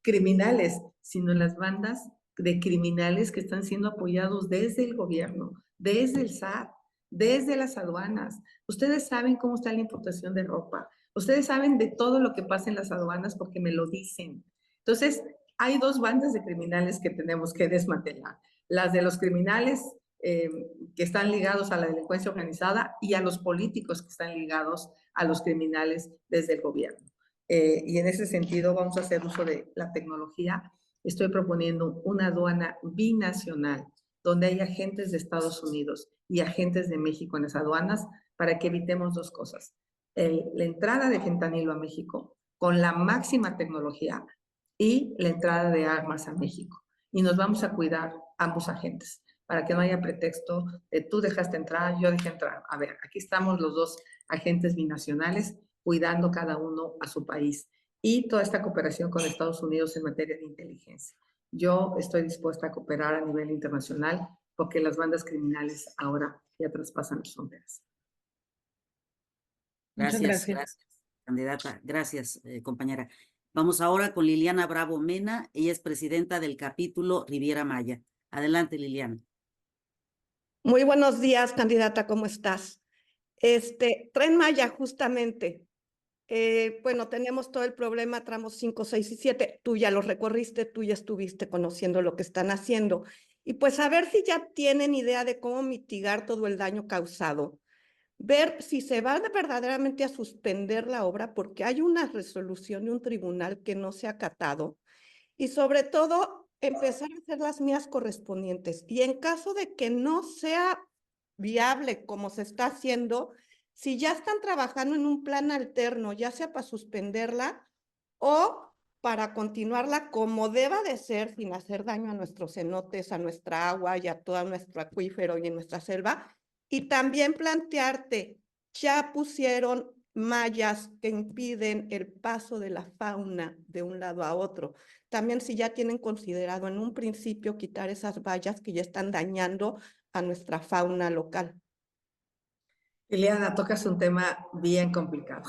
Speaker 1: criminales, sino las bandas de criminales que están siendo apoyados desde el gobierno, desde el SAT, desde las aduanas. Ustedes saben cómo está la importación de ropa. Ustedes saben de todo lo que pasa en las aduanas porque me lo dicen. Entonces, hay dos bandas de criminales que tenemos que desmantelar. Las de los criminales que están ligados a la delincuencia organizada y a los políticos que están ligados a los criminales desde el gobierno. Y en ese sentido vamos a hacer uso de la tecnología. Estoy proponiendo una aduana binacional donde hay agentes de Estados Unidos y agentes de México en las aduanas para que evitemos dos cosas. La entrada de fentanilo a México con la máxima tecnología y la entrada de armas a México. Y nos vamos a cuidar ambos agentes para que no haya pretexto de tú dejaste entrar, yo dejé entrar. A ver, aquí estamos los dos agentes binacionales cuidando cada uno a su país y toda esta cooperación con Estados Unidos en materia de inteligencia. Yo estoy dispuesta a cooperar a nivel internacional porque las bandas criminales ahora ya traspasan las fronteras.
Speaker 2: Gracias, candidata. Gracias, compañera. Vamos ahora con Liliana Bravo Mena. Ella es presidenta del capítulo Riviera Maya. Adelante, Liliana.
Speaker 9: Muy buenos días, candidata, ¿cómo estás? Tren Maya, justamente. Bueno, tenemos todo el problema, tramos 5, 6 y 7. Tú ya los recorriste, tú ya estuviste conociendo lo que están haciendo. Y pues a ver si ya tienen idea de cómo mitigar todo el daño causado. Ver si se va verdaderamente a suspender la obra porque hay una resolución de un tribunal que no se ha acatado. Y sobre todo, empezar a hacer las mías correspondientes. Y en caso de que no sea viable como se está haciendo, si ya están trabajando en un plan alterno, ya sea para suspenderla o para continuarla como deba de ser, sin hacer daño a nuestros cenotes, a nuestra agua y a todo nuestro acuífero y en nuestra selva. Y también plantearte, ya pusieron mallas que impiden el paso de la fauna de un lado a otro. También si ya tienen considerado en un principio quitar esas vallas que ya están dañando a nuestra fauna local.
Speaker 1: Liliana, tocas un tema bien complicado.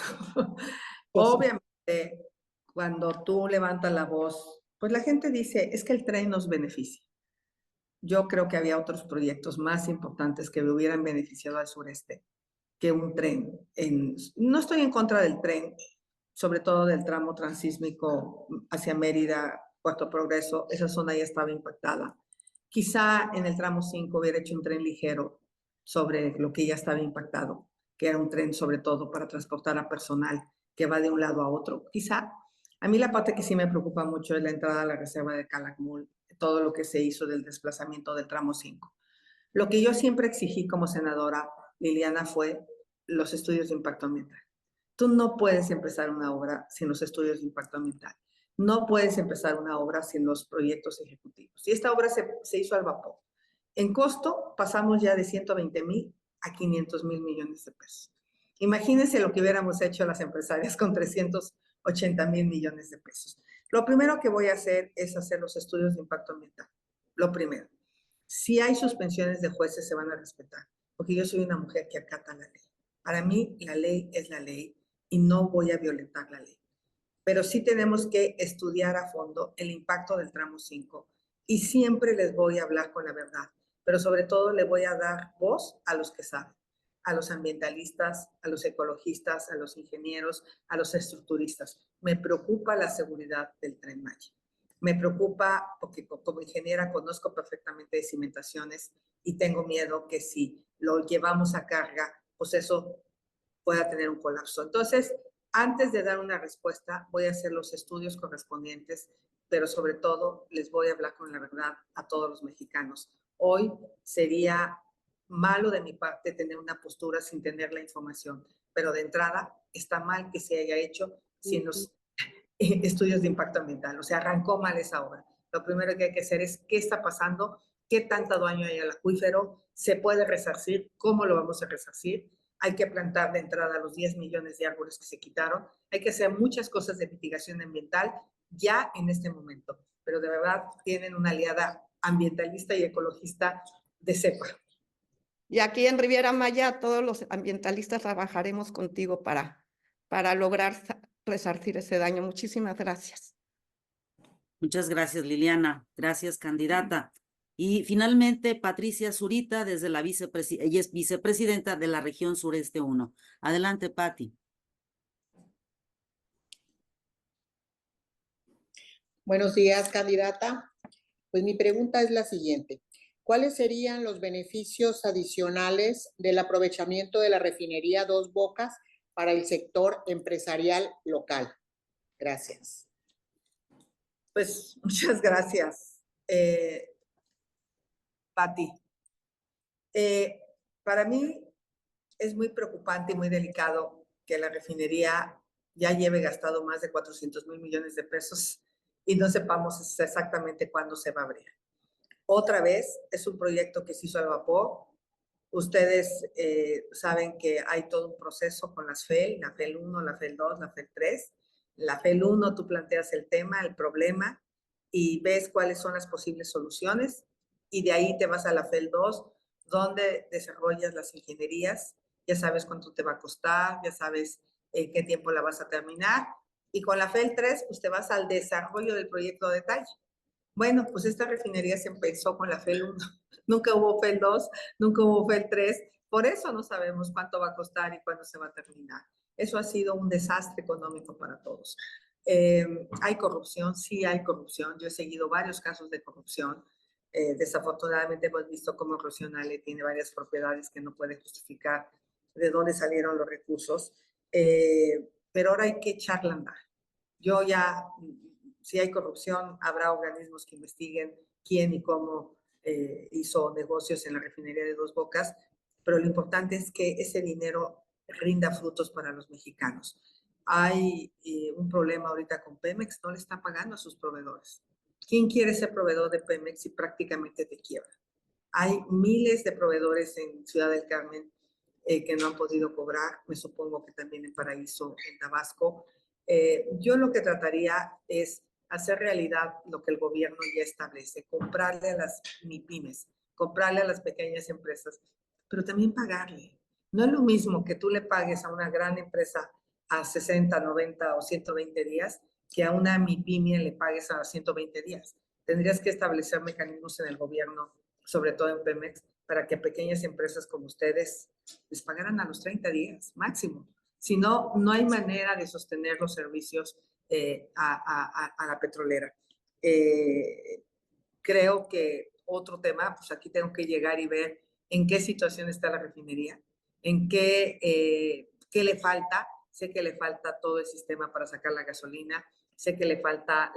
Speaker 1: Obviamente, cuando tú levantas la voz, pues la gente dice, es que el tren nos beneficia. Yo creo que había otros proyectos más importantes que me hubieran beneficiado al sureste que un tren. No estoy en contra del tren, sobre todo del tramo transísmico hacia Mérida, Puerto Progreso, esa zona ya estaba impactada. Quizá en el tramo 5 hubiera hecho un tren ligero sobre lo que ya estaba impactado, que era un tren sobre todo para transportar a personal que va de un lado a otro. Quizá, a mí la parte que sí me preocupa mucho es la entrada a la reserva de Calakmul, todo lo que se hizo del desplazamiento del tramo 5. Lo que yo siempre exigí como senadora, Liliana, fue los estudios de impacto ambiental. Tú no puedes empezar una obra sin los estudios de impacto ambiental. No puedes empezar una obra sin los proyectos ejecutivos. Y esta obra se hizo al vapor. En costo pasamos ya de 120,000 a 500,000 millones de pesos. Imagínense lo que hubiéramos hecho las empresarias con 380,000 millones de pesos. Lo primero que voy a hacer es hacer los estudios de impacto ambiental. Lo primero. Si hay suspensiones de jueces, se van a respetar, porque yo soy una mujer que acata la ley. Para mí, la ley es la ley y no voy a violentar la ley. Pero sí tenemos que estudiar a fondo el impacto del tramo 5 y siempre les voy a hablar con la verdad, pero sobre todo le voy a dar voz a los que saben, a los ambientalistas, a los ecologistas, a los ingenieros, a los estructuristas. Me preocupa la seguridad del Tren Maya. Me preocupa porque como ingeniera conozco perfectamente de cimentaciones y tengo miedo que si lo llevamos a carga, pues eso pueda tener un colapso. Entonces, antes de dar una respuesta, voy a hacer los estudios correspondientes, pero sobre todo les voy a hablar con la verdad a todos los mexicanos. Hoy sería malo de mi parte tener una postura sin tener la información, pero de entrada está mal que se haya hecho sin los estudios de impacto ambiental. O sea, arrancó mal esa obra. Lo primero que hay que hacer es qué está pasando, qué tanto daño hay al acuífero, se puede resarcir, cómo lo vamos a resarcir. Hay que plantar de entrada los 10 millones de árboles que se quitaron. Hay que hacer muchas cosas de mitigación ambiental ya en este momento. Pero de verdad tienen una aliada ambientalista y ecologista de CEPA.
Speaker 15: Y aquí en Riviera Maya, todos los ambientalistas trabajaremos contigo para lograr resarcir ese daño. Muchísimas gracias.
Speaker 2: Muchas gracias, Liliana. Gracias, candidata. Y finalmente, Patricia Zurita, ella es vicepresidenta de la región Sureste 1. Adelante, Pati.
Speaker 16: Buenos días, candidata. Pues mi pregunta es la siguiente. ¿Cuáles serían los beneficios adicionales del aprovechamiento de la refinería Dos Bocas para el sector empresarial local? Gracias.
Speaker 1: Pues muchas gracias, Pati. Para mí es muy preocupante y muy delicado que la refinería ya lleve gastado más de 400,000 millones de pesos y no sepamos exactamente cuándo se va a abrir. Otra vez, es un proyecto que se hizo al vapor. Ustedes saben que hay todo un proceso con las FEL, la FEL 1, la FEL 2, la FEL 3. La FEL 1 tú planteas el tema, el problema, y ves cuáles son las posibles soluciones, y de ahí te vas a la FEL 2, donde desarrollas las ingenierías, ya sabes cuánto te va a costar, ya sabes en qué tiempo la vas a terminar, y con la FEL 3, pues te vas al desarrollo del proyecto de detalle. Bueno, pues esta refinería se empezó con la FEL 1, nunca hubo FEL 2, nunca hubo FEL 3, por eso no sabemos cuánto va a costar y cuándo se va a terminar. Eso ha sido un desastre económico para todos. ¿Hay corrupción? Sí hay corrupción. Yo he seguido varios casos de corrupción. Desafortunadamente hemos visto cómo Rocionale tiene varias propiedades que no puede justificar de dónde salieron los recursos. Pero ahora hay que echarla a andar. Si hay corrupción, habrá organismos que investiguen quién y cómo hizo negocios en la refinería de Dos Bocas, pero lo importante es que ese dinero rinda frutos para los mexicanos. Hay un problema ahorita con Pemex, no le está pagando a sus proveedores. ¿Quién quiere ser proveedor de Pemex si prácticamente te quiebra? Hay miles de proveedores en Ciudad del Carmen que no han podido cobrar, me supongo que también en Paraíso, en Tabasco. Yo lo que trataría es hacer realidad lo que el gobierno ya establece, comprarle a las MIPYMES, comprarle a las pequeñas empresas, pero también pagarle. No es lo mismo que tú le pagues a una gran empresa a 60, 90 o 120 días que a una MIPYME le pagues a 120 días. Tendrías que establecer mecanismos en el gobierno, sobre todo en Pemex, para que pequeñas empresas como ustedes les pagaran a los 30 días máximo. Si no, no hay manera de sostener los servicios a la petrolera. Creo que otro tema, pues aquí tengo que llegar y ver en qué situación está la refinería, en qué le falta. Sé que le falta todo el sistema para sacar la gasolina, sé que le falta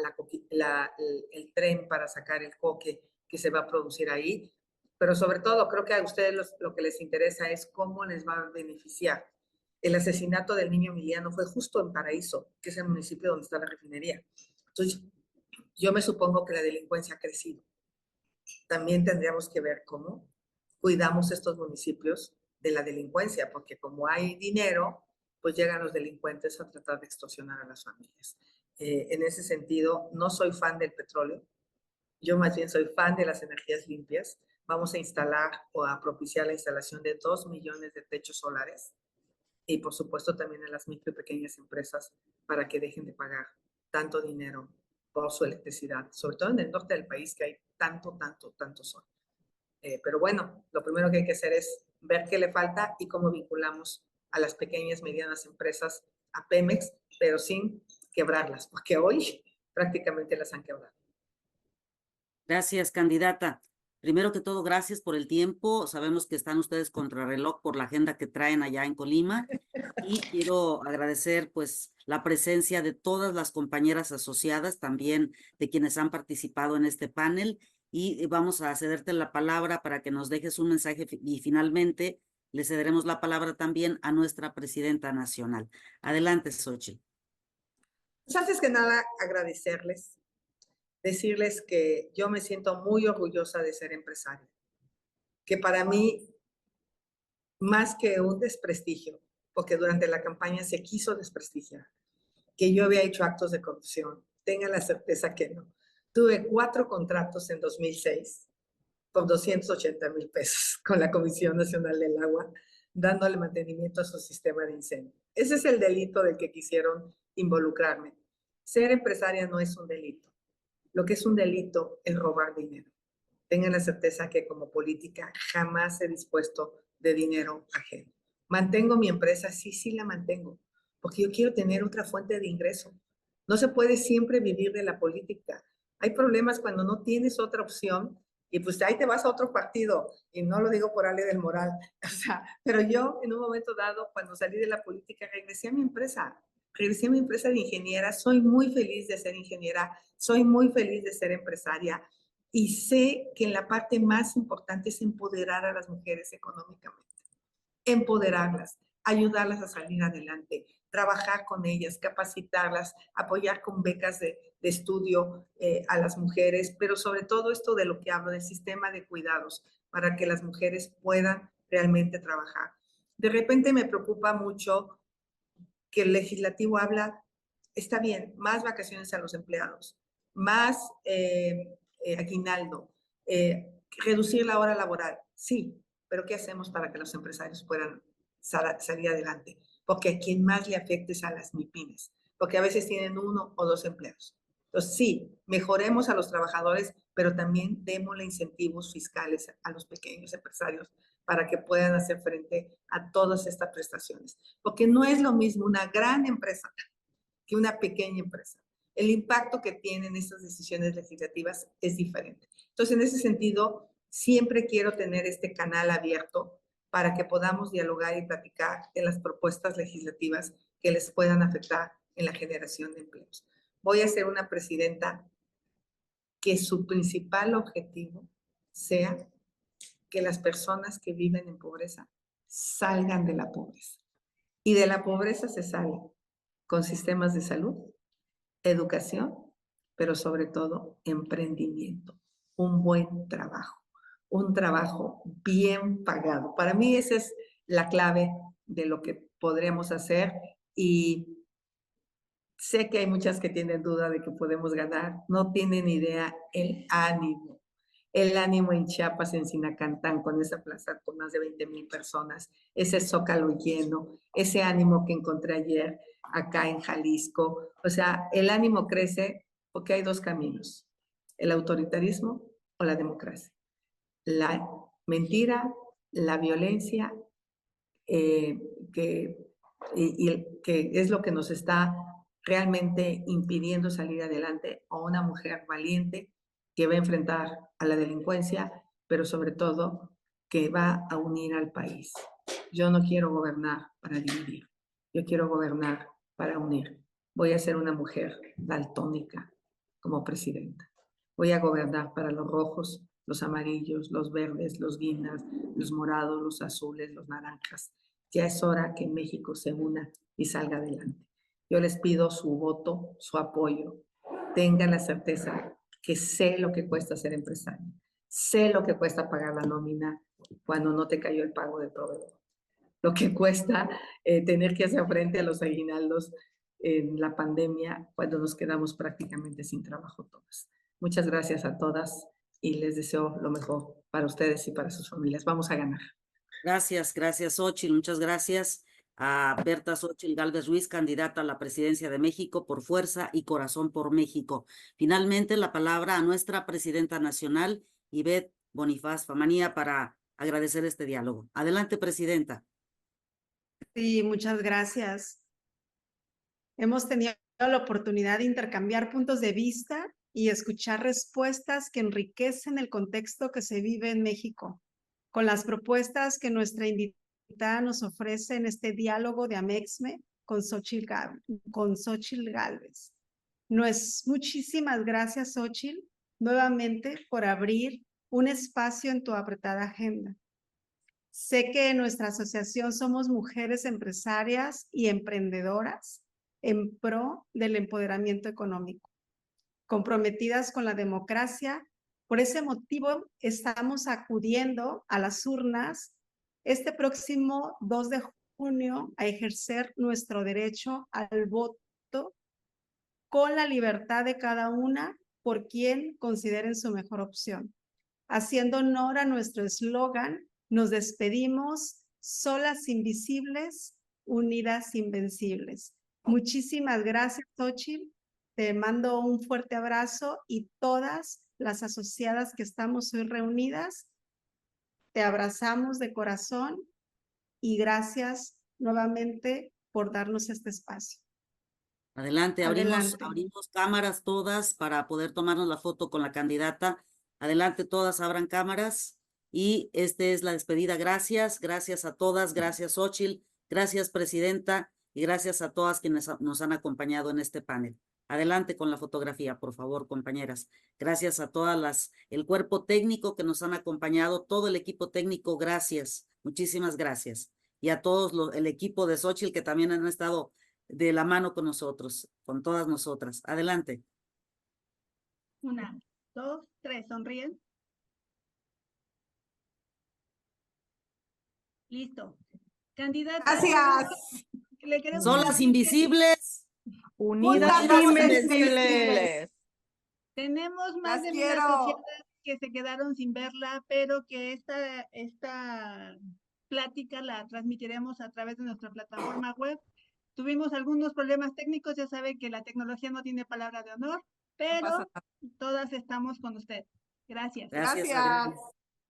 Speaker 1: el tren para sacar el coque que se va a producir ahí, pero sobre todo creo que a ustedes lo que les interesa es cómo les va a beneficiar. El asesinato del niño Emiliano fue justo en Paraíso, que es el municipio donde está la refinería. Entonces, yo me supongo que la delincuencia ha crecido. También tendríamos que ver cómo cuidamos estos municipios de la delincuencia, porque como hay dinero, pues llegan los delincuentes a tratar de extorsionar a las familias. En ese sentido, no soy fan del petróleo, yo más bien soy fan de las energías limpias. Vamos a instalar o a propiciar la instalación de 2 millones de techos solares y por supuesto también a las micro y pequeñas empresas para que dejen de pagar tanto dinero por su electricidad, sobre todo en el norte del país que hay tanto sol. Pero bueno, lo primero que hay que hacer es ver qué le falta y cómo vinculamos a las pequeñas y medianas empresas a Pemex, pero sin quebrarlas, porque hoy prácticamente las han quebrado.
Speaker 2: Gracias, candidata. Primero que todo, gracias por el tiempo. Sabemos que están ustedes contrarreloj por la agenda que traen allá en Colima y quiero agradecer pues la presencia de todas las compañeras asociadas, también de quienes han participado en este panel, y vamos a cederte la palabra para que nos dejes un mensaje y finalmente le cederemos la palabra también a nuestra presidenta nacional. Adelante, Xochitl.
Speaker 1: Pues antes que nada, agradecerles, decirles que yo me siento muy orgullosa de ser empresaria, que para mí, más que un desprestigio, porque durante la campaña se quiso desprestigiar, que yo había hecho actos de corrupción, tengan la certeza que no. Tuve 4 contratos en 2006 por 280,000 pesos con la Comisión Nacional del Agua, dándole mantenimiento a su sistema de incendio. Ese es el delito del que quisieron involucrarme. Ser empresaria no es un delito. Lo que es un delito es robar dinero. Tengan la certeza que como política jamás he dispuesto de dinero ajeno. ¿Mantengo mi empresa? Sí la mantengo, porque yo quiero tener otra fuente de ingreso. No se puede siempre vivir de la política. Hay problemas cuando no tienes otra opción y pues ahí te vas a otro partido. Y no lo digo por Ale del Moral. O sea, pero yo en un momento dado, cuando salí de la política, regresé a mi empresa. Regresé a mi empresa de ingeniera. Soy muy feliz de ser ingeniera. Soy muy feliz de ser empresaria. Y sé que la parte más importante es empoderar a las mujeres económicamente. Empoderarlas, ayudarlas a salir adelante, trabajar con ellas, capacitarlas, apoyar con becas de estudio a las mujeres, pero sobre todo esto de lo que hablo, del sistema de cuidados, para que las mujeres puedan realmente trabajar. De repente me preocupa mucho que el legislativo habla, está bien, más vacaciones a los empleados, más aguinaldo, reducir la hora laboral, sí, pero ¿qué hacemos para que los empresarios puedan salir adelante? Porque a quien más le afecte es a las MIPYMES, porque a veces tienen 1 o 2 empleados. Entonces, sí, mejoremos a los trabajadores, pero también démosle incentivos fiscales a los pequeños empresarios para que puedan hacer frente a todas estas prestaciones. Porque no es lo mismo una gran empresa que una pequeña empresa. El impacto que tienen estas decisiones legislativas es diferente. Entonces, en ese sentido, siempre quiero tener este canal abierto para que podamos dialogar y platicar en las propuestas legislativas que les puedan afectar en la generación de empleos. Voy a ser una presidenta que su principal objetivo sea que las personas que viven en pobreza salgan de la pobreza. Y de la pobreza se sale con sistemas de salud, educación, pero sobre todo emprendimiento, un buen trabajo, un trabajo bien pagado. Para mí esa es la clave de lo que podremos hacer y sé que hay muchas que tienen duda de que podemos ganar, no tienen idea el ánimo en Chiapas, en Sinacantán, con esa plaza con más de 20,000 personas, ese zócalo lleno, ese ánimo que encontré ayer acá en Jalisco. O sea, el ánimo crece porque hay 2 caminos, el autoritarismo o la democracia. La mentira, la violencia, que es lo que nos está realmente impidiendo salir adelante, o una mujer valiente que va a enfrentar a la delincuencia, pero sobre todo que va a unir al país. Yo no quiero gobernar para dividir, yo quiero gobernar para unir. Voy a ser una mujer daltónica como presidenta. Voy a gobernar para los rojos, los amarillos, los verdes, los guindas, los morados, los azules, los naranjas. Ya es hora que México se una y salga adelante. Yo les pido su voto, su apoyo. Tengan la certeza que sé lo que cuesta ser empresario. Sé lo que cuesta pagar la nómina cuando no te cayó el pago del proveedor. Lo que cuesta tener que hacer frente a los aguinaldos en la pandemia cuando nos quedamos prácticamente sin trabajo todos. Muchas gracias a todas y les deseo lo mejor para ustedes y para sus familias. Vamos a ganar.
Speaker 2: Gracias, Xóchitl. Muchas gracias a Berta Xóchitl Gálvez Ruiz, candidata a la presidencia de México por Fuerza y Corazón por México. Finalmente, la palabra a nuestra presidenta nacional, Ivette Bonifaz Famanía, para agradecer este diálogo. Adelante, presidenta.
Speaker 17: Sí, muchas gracias. Hemos tenido la oportunidad de intercambiar puntos de vista y escuchar respuestas que enriquecen el contexto que se vive en México, con las propuestas que nuestra invitada nos ofrece en este diálogo de Amexme con Xóchitl Gálvez. Muchísimas gracias, Xóchitl, nuevamente por abrir un espacio en tu apretada agenda. Sé que en nuestra asociación somos mujeres empresarias y emprendedoras en pro del empoderamiento económico, comprometidas con la democracia. Por ese motivo, estamos acudiendo a las urnas este próximo 2 de junio a ejercer nuestro derecho al voto con la libertad de cada una por quien consideren su mejor opción. Haciendo honor a nuestro eslogan, nos despedimos, solas invisibles, unidas invencibles. Muchísimas gracias, Xochitl. Te mando un fuerte abrazo y todas las asociadas que estamos hoy reunidas, te abrazamos de corazón y gracias nuevamente por darnos este espacio.
Speaker 2: Adelante,
Speaker 17: Adelante.
Speaker 2: abrimos cámaras todas para poder tomarnos la foto con la candidata. Adelante, todas abran cámaras. Y esta es la despedida. Gracias a todas, gracias Xochitl, gracias presidenta y gracias a todas quienes nos han acompañado en este panel. Adelante con la fotografía, por favor, compañeras. Gracias a todas el cuerpo técnico que nos han acompañado, todo el equipo técnico, gracias, muchísimas gracias. Y a todos el equipo de Xochitl que también han estado de la mano con nosotros, con todas nosotras. Adelante.
Speaker 4: 1, 2, 3, sonríen. Listo. Candidata.
Speaker 1: Gracias.
Speaker 4: Le queremos
Speaker 2: Son las
Speaker 4: decir que
Speaker 2: invisibles.
Speaker 10: Unidas
Speaker 1: invencibles.
Speaker 4: tenemos más
Speaker 1: Las
Speaker 4: de 1000
Speaker 1: quiero.
Speaker 4: asociadas que se quedaron sin verla, pero que esta plática la transmitiremos a través de nuestra plataforma web. Tuvimos algunos problemas técnicos, ya saben que la tecnología no tiene palabra de honor, pero todas estamos con usted. Gracias.
Speaker 2: Gracias.
Speaker 1: Gracias.